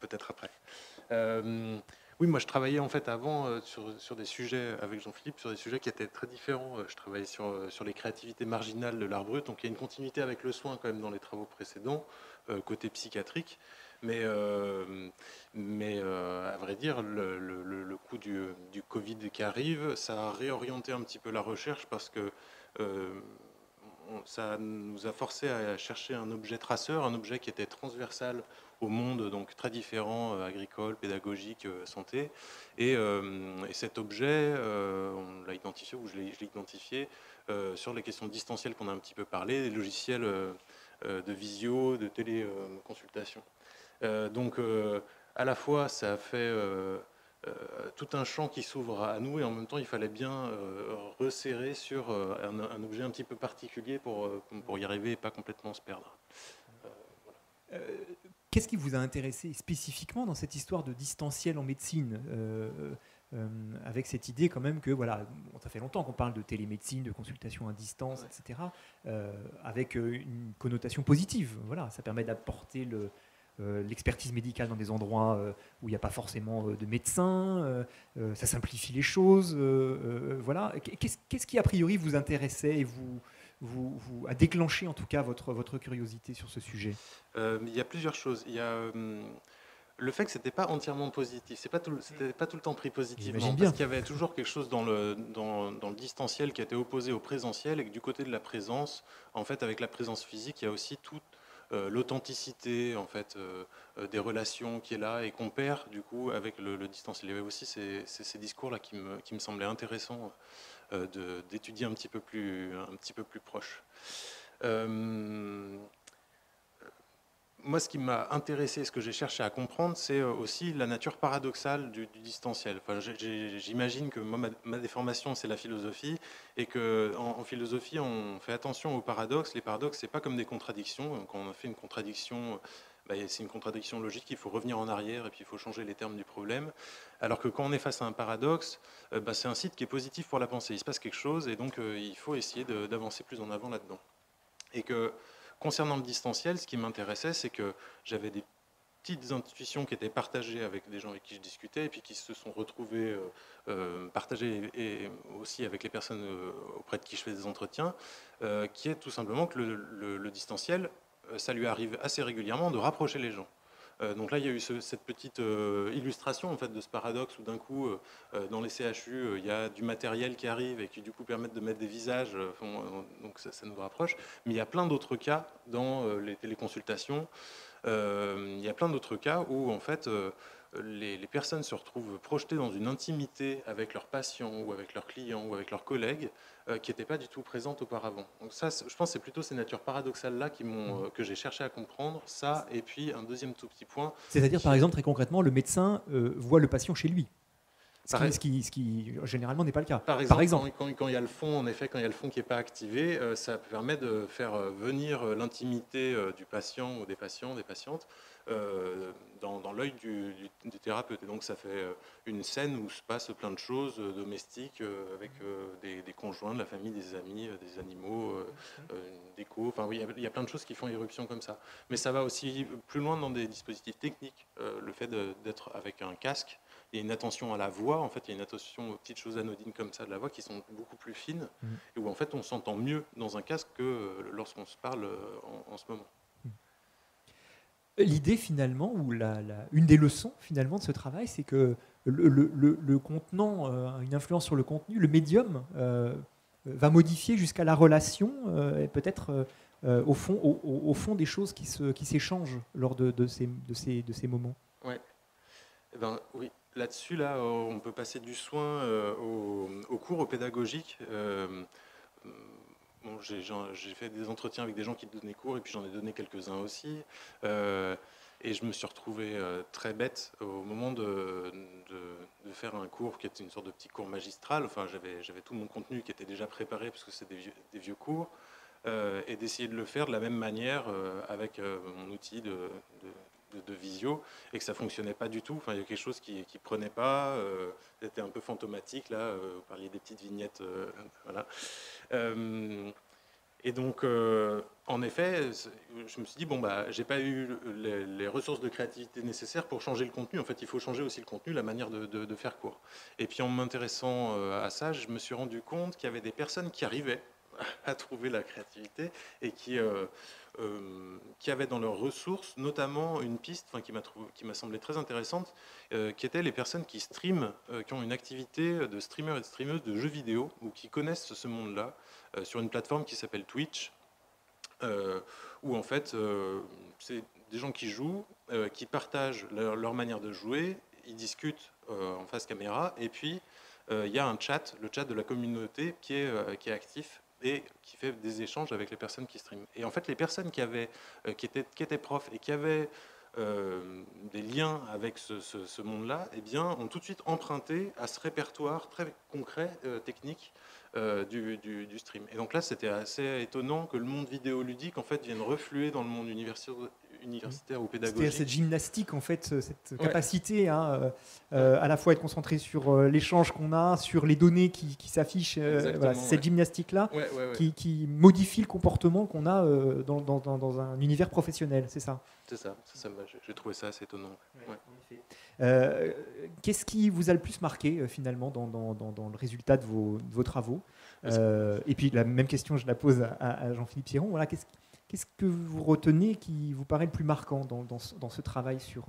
peut-être après. Oui, moi je travaillais en fait avant sur des sujets avec Jean-Philippe, sur des sujets qui étaient très différents. Je travaillais sur les créativités marginales de l'art brut, donc il y a une continuité avec le soin quand même dans les travaux précédents, côté psychiatrique. Mais à vrai dire, le coup du Covid qui arrive, ça a réorienté un petit peu la recherche parce que ça nous a forcé à chercher un objet traceur, un objet qui était transversal au monde, donc très différent, agricole, pédagogique, santé. Et cet objet, on l'a identifié, ou je l'ai identifié, sur les questions distancielles qu'on a un petit peu parlé, les logiciels de visio, de téléconsultation. Donc, à la fois, ça a fait tout un champ qui s'ouvre à nous, et en même temps, il fallait bien resserrer sur un objet un petit peu particulier pour y arriver et pas complètement se perdre. Qu'est-ce qui vous a intéressé spécifiquement dans cette histoire de distanciel en médecine, avec cette idée quand même que, voilà, ça fait longtemps qu'on parle de télémédecine, de consultation à distance, etc., avec une connotation positive. Voilà, ça permet d'apporter l'expertise médicale dans des endroits où il n'y a pas forcément de médecins, ça simplifie les choses. Voilà. Qu'est-ce qui, a priori, vous intéressait et a déclenché en tout cas votre curiosité sur ce sujet? Il y a plusieurs choses. Il y a le fait que c'était pas entièrement positif, c'était pas tout le temps pris positivement, parce qu'il y avait toujours quelque chose dans le distanciel qui était opposé au présentiel, et que du côté de la présence, en fait, avec la présence physique, il y a aussi toute l'authenticité, en fait, des relations qui est là et qu'on perd du coup avec le distanciel. Il y avait aussi ces discours-là qui me semblaient intéressants d'étudier un petit peu plus proche. Moi, ce qui m'a intéressé, ce que j'ai cherché à comprendre, c'est aussi la nature paradoxale du distanciel. Enfin, j'imagine que moi, ma déformation, c'est la philosophie, et qu'en philosophie, on fait attention aux paradoxes. Les paradoxes, c'est pas comme des contradictions. Quand on fait une contradiction, c'est une contradiction logique, il faut revenir en arrière et puis il faut changer les termes du problème. Alors que quand on est face à un paradoxe, c'est un site qui est positif pour la pensée. Il se passe quelque chose, et donc il faut essayer d'avancer plus en avant là-dedans. Et que concernant le distanciel, ce qui m'intéressait, c'est que j'avais des petites intuitions qui étaient partagées avec des gens avec qui je discutais, et puis qui se sont retrouvées partagées et aussi avec les personnes auprès de qui je fais des entretiens, qui est tout simplement que le distanciel, ça lui arrive assez régulièrement de rapprocher les gens. Donc là, il y a eu cette petite illustration en fait, de ce paradoxe où d'un coup, dans les CHU, il y a du matériel qui arrive et qui du coup permettent de mettre des visages, donc ça nous rapproche. Mais il y a plein d'autres cas dans les téléconsultations. Il y a plein d'autres cas où en fait, les personnes se retrouvent projetées dans une intimité avec leurs patients ou avec leurs clients ou avec leurs collègues qui n'étaient pas du tout présentes auparavant. Donc ça, je pense que c'est plutôt ces natures paradoxales-là que j'ai cherché à comprendre, ça, et puis un deuxième tout petit point. C'est-à-dire, par exemple, très concrètement, le médecin voit le patient chez lui. Ce qui généralement n'est pas le cas. Par exemple. Quand il y a le fond, en effet, quand il y a le fond qui n'est pas activé, ça permet de faire venir l'intimité du patient ou des patients, des patientes, dans l'œil du thérapeute. Et donc ça fait une scène où se passe plein de choses domestiques avec des conjoints, de la famille, des amis, des animaux, des co. Enfin oui, il y a plein de choses qui font irruption comme ça. Mais ça va aussi plus loin dans des dispositifs techniques. Le fait d'être avec un casque, il y a une attention à la voix, en fait, il y a une attention aux petites choses anodines comme ça de la voix qui sont beaucoup plus fines, et où en fait on s'entend mieux dans un casque que lorsqu'on se parle en ce moment. L'idée finalement, ou une des leçons finalement de ce travail, c'est que le contenant a une influence sur le contenu, le médium va modifier jusqu'à la relation, et peut-être au fond des choses qui s'échangent lors de ces moments. Ouais. Eh ben, oui. Là-dessus, on peut passer du soin au cours, au pédagogique. Bon, j'ai fait des entretiens avec des gens qui donnaient cours, et puis j'en ai donné quelques-uns aussi. Et je me suis retrouvé très bête au moment de faire un cours qui était une sorte de petit cours magistral. Enfin, j'avais tout mon contenu qui était déjà préparé, parce que c'est des vieux cours, et d'essayer de le faire de la même manière avec mon outil de visio, et que ça fonctionnait pas du tout. Enfin, il y a quelque chose qui prenait pas, c'était un peu fantomatique là, vous parliez des petites vignettes, voilà. Et donc en effet, je me suis dit bon j'ai pas eu les ressources de créativité nécessaires pour changer le contenu. En fait, il faut changer aussi le contenu, la manière de faire cours. Et puis en m'intéressant à ça, je me suis rendu compte qu'il y avait des personnes qui arrivaient à trouver la créativité, et qui avaient dans leurs ressources notamment une piste qui m'a semblé très intéressante, qui étaient les personnes qui streament, qui ont une activité de streamers et de streameuses de jeux vidéo, ou qui connaissent ce monde-là, sur une plateforme qui s'appelle Twitch, où en fait c'est des gens qui jouent, qui partagent leur manière de jouer, ils discutent en face caméra, et puis il y a un chat, le chat de la communauté qui est actif et qui fait des échanges avec les personnes qui streament. Et en fait, les personnes qui étaient profs et qui avaient des liens avec ce monde-là, eh bien, ont tout de suite emprunté à ce répertoire très concret, technique, du stream. Et donc là, c'était assez étonnant que le monde vidéoludique en fait vienne refluer dans le monde universitaire ou pédagogique. C'est-à-dire cette gymnastique, en fait, cette capacité à la fois être concentré sur l'échange qu'on a, sur les données qui s'affichent, voilà, cette gymnastique-là qui modifie le comportement qu'on a dans un univers professionnel, c'est ça? C'est ça, j'ai trouvé ça assez étonnant. Qu'est-ce qui vous a le plus marqué finalement dans le résultat de vos travaux? Et puis la même question, je la pose à Jean-Philippe Pierron. Voilà, qu'est-ce que vous retenez qui vous paraît le plus marquant dans ce travail sur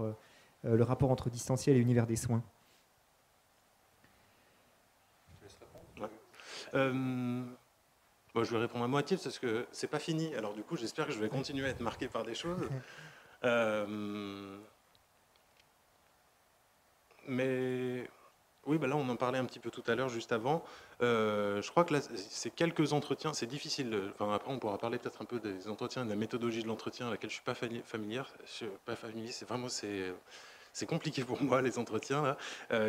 le rapport entre distanciel et univers des soins? Bon, je vais répondre à moitié parce que c'est pas fini. Alors du coup, j'espère que je vais continuer à être marqué par des choses. Mais oui, bah là, on en parlait un petit peu tout à l'heure, juste avant. Je crois que là, c'est quelques entretiens. C'est difficile. Enfin, après, on pourra parler peut-être un peu des entretiens et de la méthodologie de l'entretien à laquelle je suis pas familier. C'est vraiment c'est compliqué pour moi, les entretiens. Là.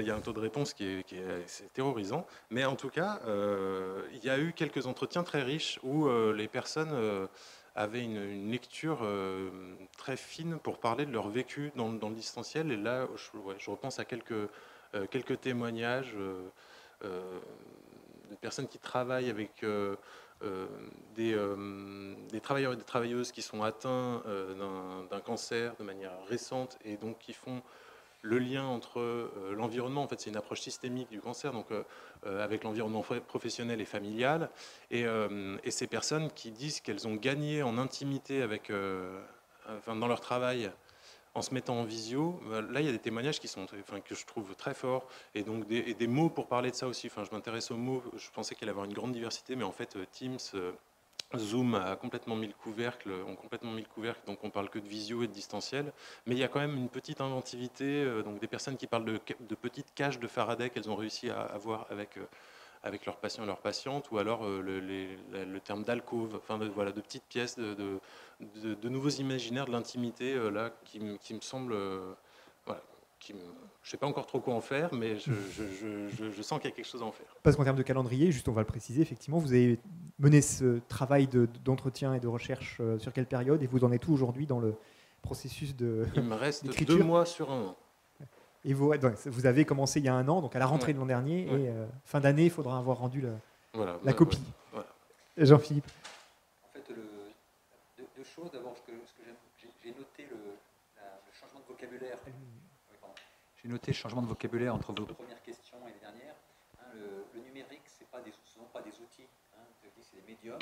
Il y a un taux de réponse qui est terrorisant. Mais en tout cas, il y a eu quelques entretiens très riches où les personnes avaient une lecture très fine pour parler de leur vécu dans le distanciel. Et là, je repense à quelques témoignages de personnes qui travaillent avec des travailleurs et des travailleuses qui sont atteints d'un cancer de manière récente et donc qui font le lien entre l'environnement, en fait c'est une approche systémique du cancer, donc avec l'environnement professionnel et familial, et ces personnes qui disent qu'elles ont gagné en intimité avec, dans leur travail en se mettant en visio. Là il y a des témoignages que je trouve très forts, et donc des mots pour parler de ça aussi. Je m'intéresse aux mots, je pensais qu'il allait y avoir une grande diversité, mais en fait Teams, Zoom ont complètement mis le couvercle, donc on parle que de visio et de distanciel, mais il y a quand même une petite inventivité, donc des personnes qui parlent de petites cages de Faraday qu'elles ont réussi à avoir avec leurs patients et leurs patientes, ou alors le terme d'alcôve, de petites pièces, de nouveaux imaginaires de l'intimité, là, qui me semble... je ne sais pas encore trop quoi en faire, mais je sens qu'il y a quelque chose à en faire. Parce qu'en termes de calendrier, juste on va le préciser, effectivement, vous avez mené ce travail d'entretien et de recherche sur quelle période, et vous en êtes où aujourd'hui dans le processus de Il me reste 2 mois sur 1 an. Et vous avez commencé il y a 1 an, donc à la rentrée de l'an dernier, et fin d'année, il faudra avoir rendu la copie. Voilà. Jean-Philippe. En fait, deux choses. D'abord, j'ai noté le changement de vocabulaire. J'ai noté le changement de vocabulaire entre vos premières questions et les dernières. Le numérique, ce ne sont pas des outils, c'est des médiums.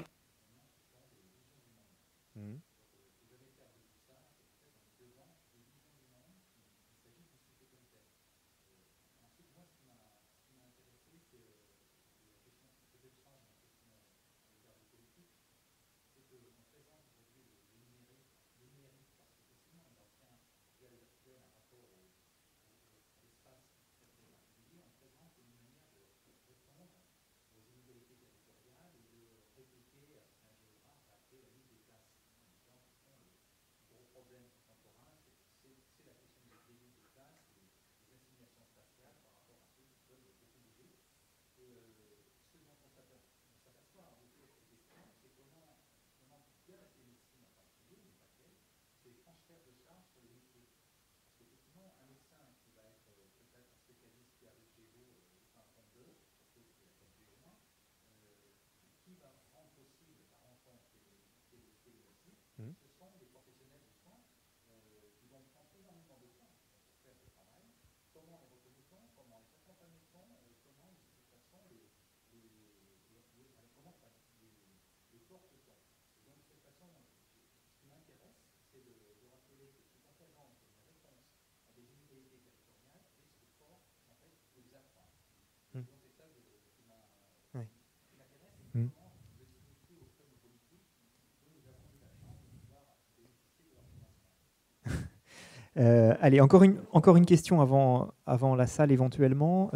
Allez, encore une question avant la salle éventuellement.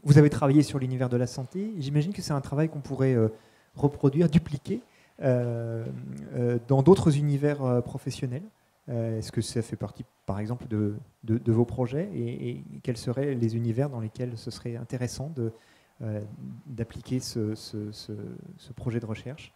Vous avez travaillé sur l'univers de la santé. J'imagine que c'est un travail qu'on pourrait reproduire, dupliquer dans d'autres univers professionnels. Est-ce que ça fait partie, par exemple, de vos projets et quels seraient les univers dans lesquels ce serait intéressant d'appliquer ce projet de recherche?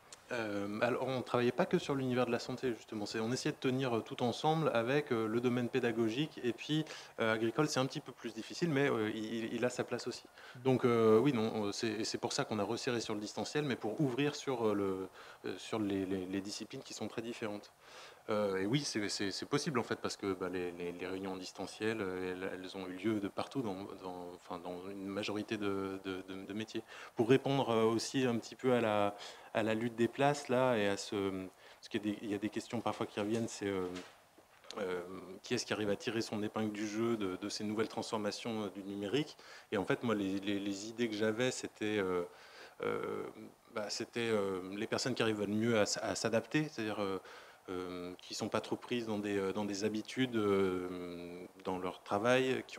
Alors, on ne travaillait pas que sur l'univers de la santé, justement. On essayait de tenir tout ensemble avec le domaine pédagogique. Et puis, agricole, c'est un petit peu plus difficile, mais il a sa place aussi. Donc, oui, non, c'est pour ça qu'on a resserré sur le distanciel, mais pour ouvrir sur les disciplines qui sont très différentes. Et oui, c'est possible en fait, parce que les réunions en distanciel, elles ont eu lieu de partout, dans une majorité de métiers. Pour répondre aussi un petit peu à la lutte des places, là, et parce qu'il y a des questions parfois qui reviennent, c'est qui est-ce qui arrive à tirer son épingle du jeu de ces nouvelles transformations du numérique. Et en fait, moi, les idées que j'avais, c'était les personnes qui arrivent le mieux à s'adapter, c'est-à-dire qui ne sont pas trop prises dans des habitudes dans leur travail, qui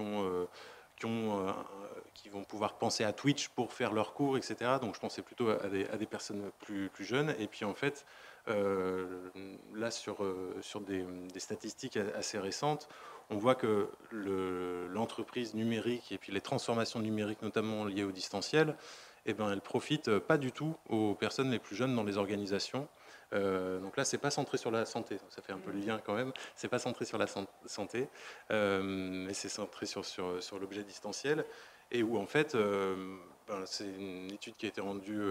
vont pouvoir penser à Twitch pour faire leurs cours, etc. Donc je pensais plutôt à des personnes plus jeunes. Et puis en fait, là sur des statistiques assez récentes, on voit que l'entreprise numérique et puis les transformations numériques, notamment liées au distanciel, eh ben, elles profitent pas du tout aux personnes les plus jeunes dans les organisations. Donc là, c'est pas centré sur la santé, ça fait un peu le lien quand même. C'est pas centré sur la santé, mais c'est centré sur l'objet distanciel, et où en fait, c'est une étude qui a été rendue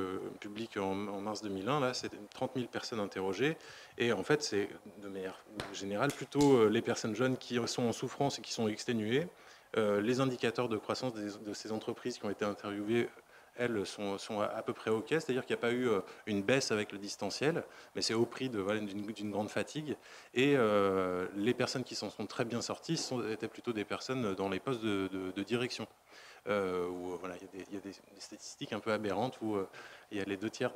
publique en mars 2001. Là, c'est 30 000 personnes interrogées, et en fait, c'est de manière générale plutôt les personnes jeunes qui sont en souffrance et qui sont exténuées. Les indicateurs de croissance de ces entreprises qui ont été interviewées, elles sont à peu près OK, c'est-à-dire qu'il n'y a pas eu une baisse avec le distanciel, mais c'est au prix d'une grande fatigue. Et les personnes qui s'en sont très bien sorties étaient plutôt des personnes dans les postes de direction, où voilà, il y a des statistiques un peu aberrantes, où il y a les 2/3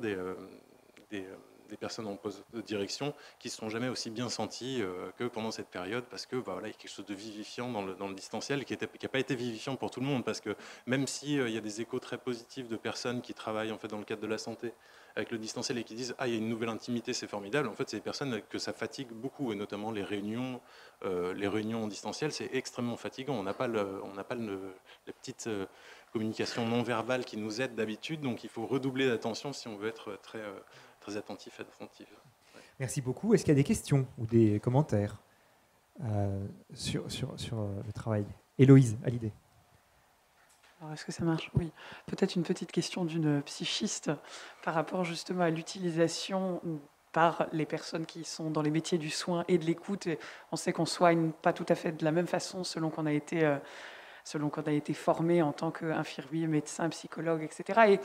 des personnes en poste de direction qui ne se sont jamais aussi bien senties que pendant cette période, parce que voilà, il y a quelque chose de vivifiant dans le distanciel qui n'a pas été vivifiant pour tout le monde, parce que même s'il y a des échos très positifs de personnes qui travaillent en fait dans le cadre de la santé avec le distanciel et qui disent il y a une nouvelle intimité, c'est formidable, en fait c'est des personnes que ça fatigue beaucoup, et notamment les réunions en distanciel, c'est extrêmement fatigant. On n'a pas la petite communication non verbale qui nous aide d'habitude, donc il faut redoubler d'attention si on veut être très attentif et attentif. Ouais. Merci beaucoup. Est-ce qu'il y a des questions ou des commentaires sur le travail? Héloïse, à l'idée. Alors, est-ce que ça marche? Oui. Peut-être une petite question d'une psychiste par rapport justement à l'utilisation par les personnes qui sont dans les métiers du soin et de l'écoute. On sait qu'on soigne pas tout à fait de la même façon selon qu'on a été formé en tant qu'infirmier, médecin, psychologue, etc.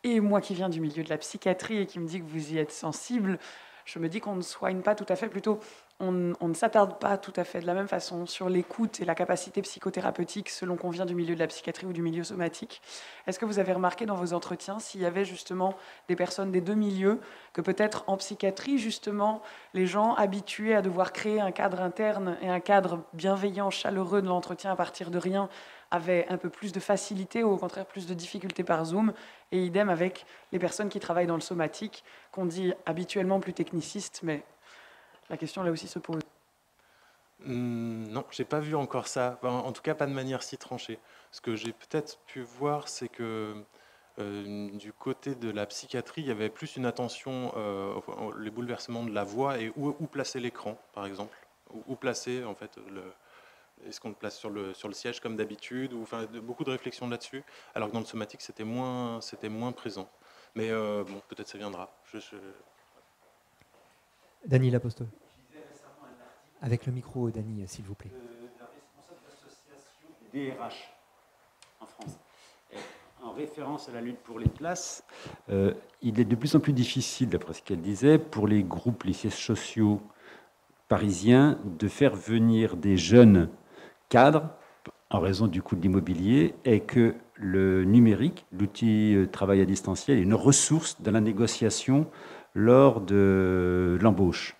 Et moi qui viens du milieu de la psychiatrie et qui me dit que vous y êtes sensible, je me dis qu'on ne soigne pas tout à fait, plutôt on ne s'attarde pas tout à fait de la même façon sur l'écoute et la capacité psychothérapeutique selon qu'on vient du milieu de la psychiatrie ou du milieu somatique. Est-ce que vous avez remarqué dans vos entretiens s'il y avait justement des personnes des deux milieux, que peut-être en psychiatrie justement les gens habitués à devoir créer un cadre interne et un cadre bienveillant, chaleureux de l'entretien à partir de rien, avaient un peu plus de facilité ou au contraire plus de difficultés par Zoom, et idem avec les personnes qui travaillent dans le somatique, qu'on dit habituellement plus technicistes, mais la question là aussi se pose. Non, j'ai pas vu encore ça, en tout cas pas de manière si tranchée. Ce que j'ai peut-être pu voir, c'est que du côté de la psychiatrie, il y avait plus une attention les bouleversements de la voix et où placer l'écran, par exemple, où placer en fait est-ce qu'on le place sur le siège comme d'habitude, ou enfin beaucoup de réflexions là-dessus, alors que dans le somatique c'était moins présent. Mais bon, peut-être ça viendra. Dany Lapostole. Avec le micro, Dany, s'il vous plaît. La responsable de l'association DRH en France. En référence à la lutte pour les places, il est de plus en plus difficile, d'après ce qu'elle disait, pour les groupes, les sièges sociaux parisiens, de faire venir des jeunes cadres en raison du coût de l'immobilier, et que le numérique, l'outil travail à distanciel, est une ressource dans la négociation lors de l'embauche.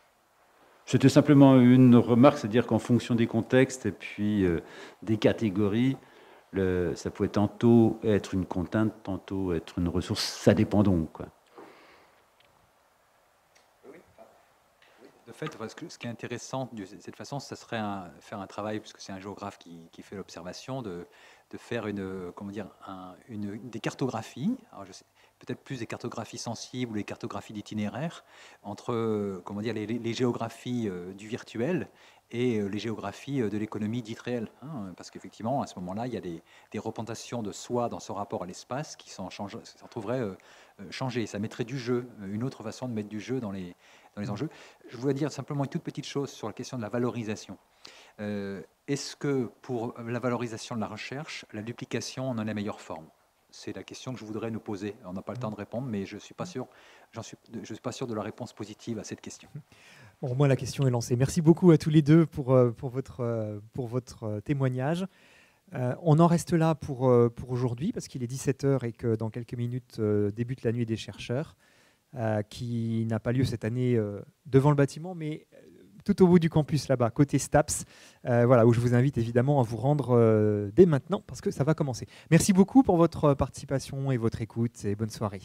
C'était simplement une remarque, c'est-à-dire qu'en fonction des contextes et puis des catégories, ça pouvait tantôt être une contrainte, tantôt être une ressource, ça dépend donc, quoi. De fait, parce que ce qui est intéressant de cette façon, ça serait faire un travail, puisque c'est un géographe qui fait l'observation, de faire des cartographies. Alors, peut-être plus des cartographies sensibles ou les cartographies d'itinéraires entre les géographies du virtuel et les géographies de l'économie dite réelle. Parce qu'effectivement, à ce moment-là, il y a des représentations de soi dans ce rapport à l'espace qui s'en trouveraient changées. Ça mettrait du jeu, une autre façon de mettre du jeu dans les enjeux. Je voulais dire simplement une toute petite chose sur la question de la valorisation. Est-ce que pour la valorisation de la recherche, la duplication en est la meilleure forme? C'est la question que je voudrais nous poser. On n'a pas le temps de répondre, mais je ne suis pas sûr de la réponse positive à cette question. Bon, au moins la question est lancée. Merci beaucoup à tous les deux pour votre témoignage. On en reste là pour aujourd'hui, parce qu'il est 17h et que dans quelques minutes débute la nuit des chercheurs, qui n'a pas lieu cette année devant le bâtiment, mais tout au bout du campus là-bas, côté STAPS, où je vous invite évidemment à vous rendre dès maintenant, parce que ça va commencer. Merci beaucoup pour votre participation et votre écoute, et bonne soirée.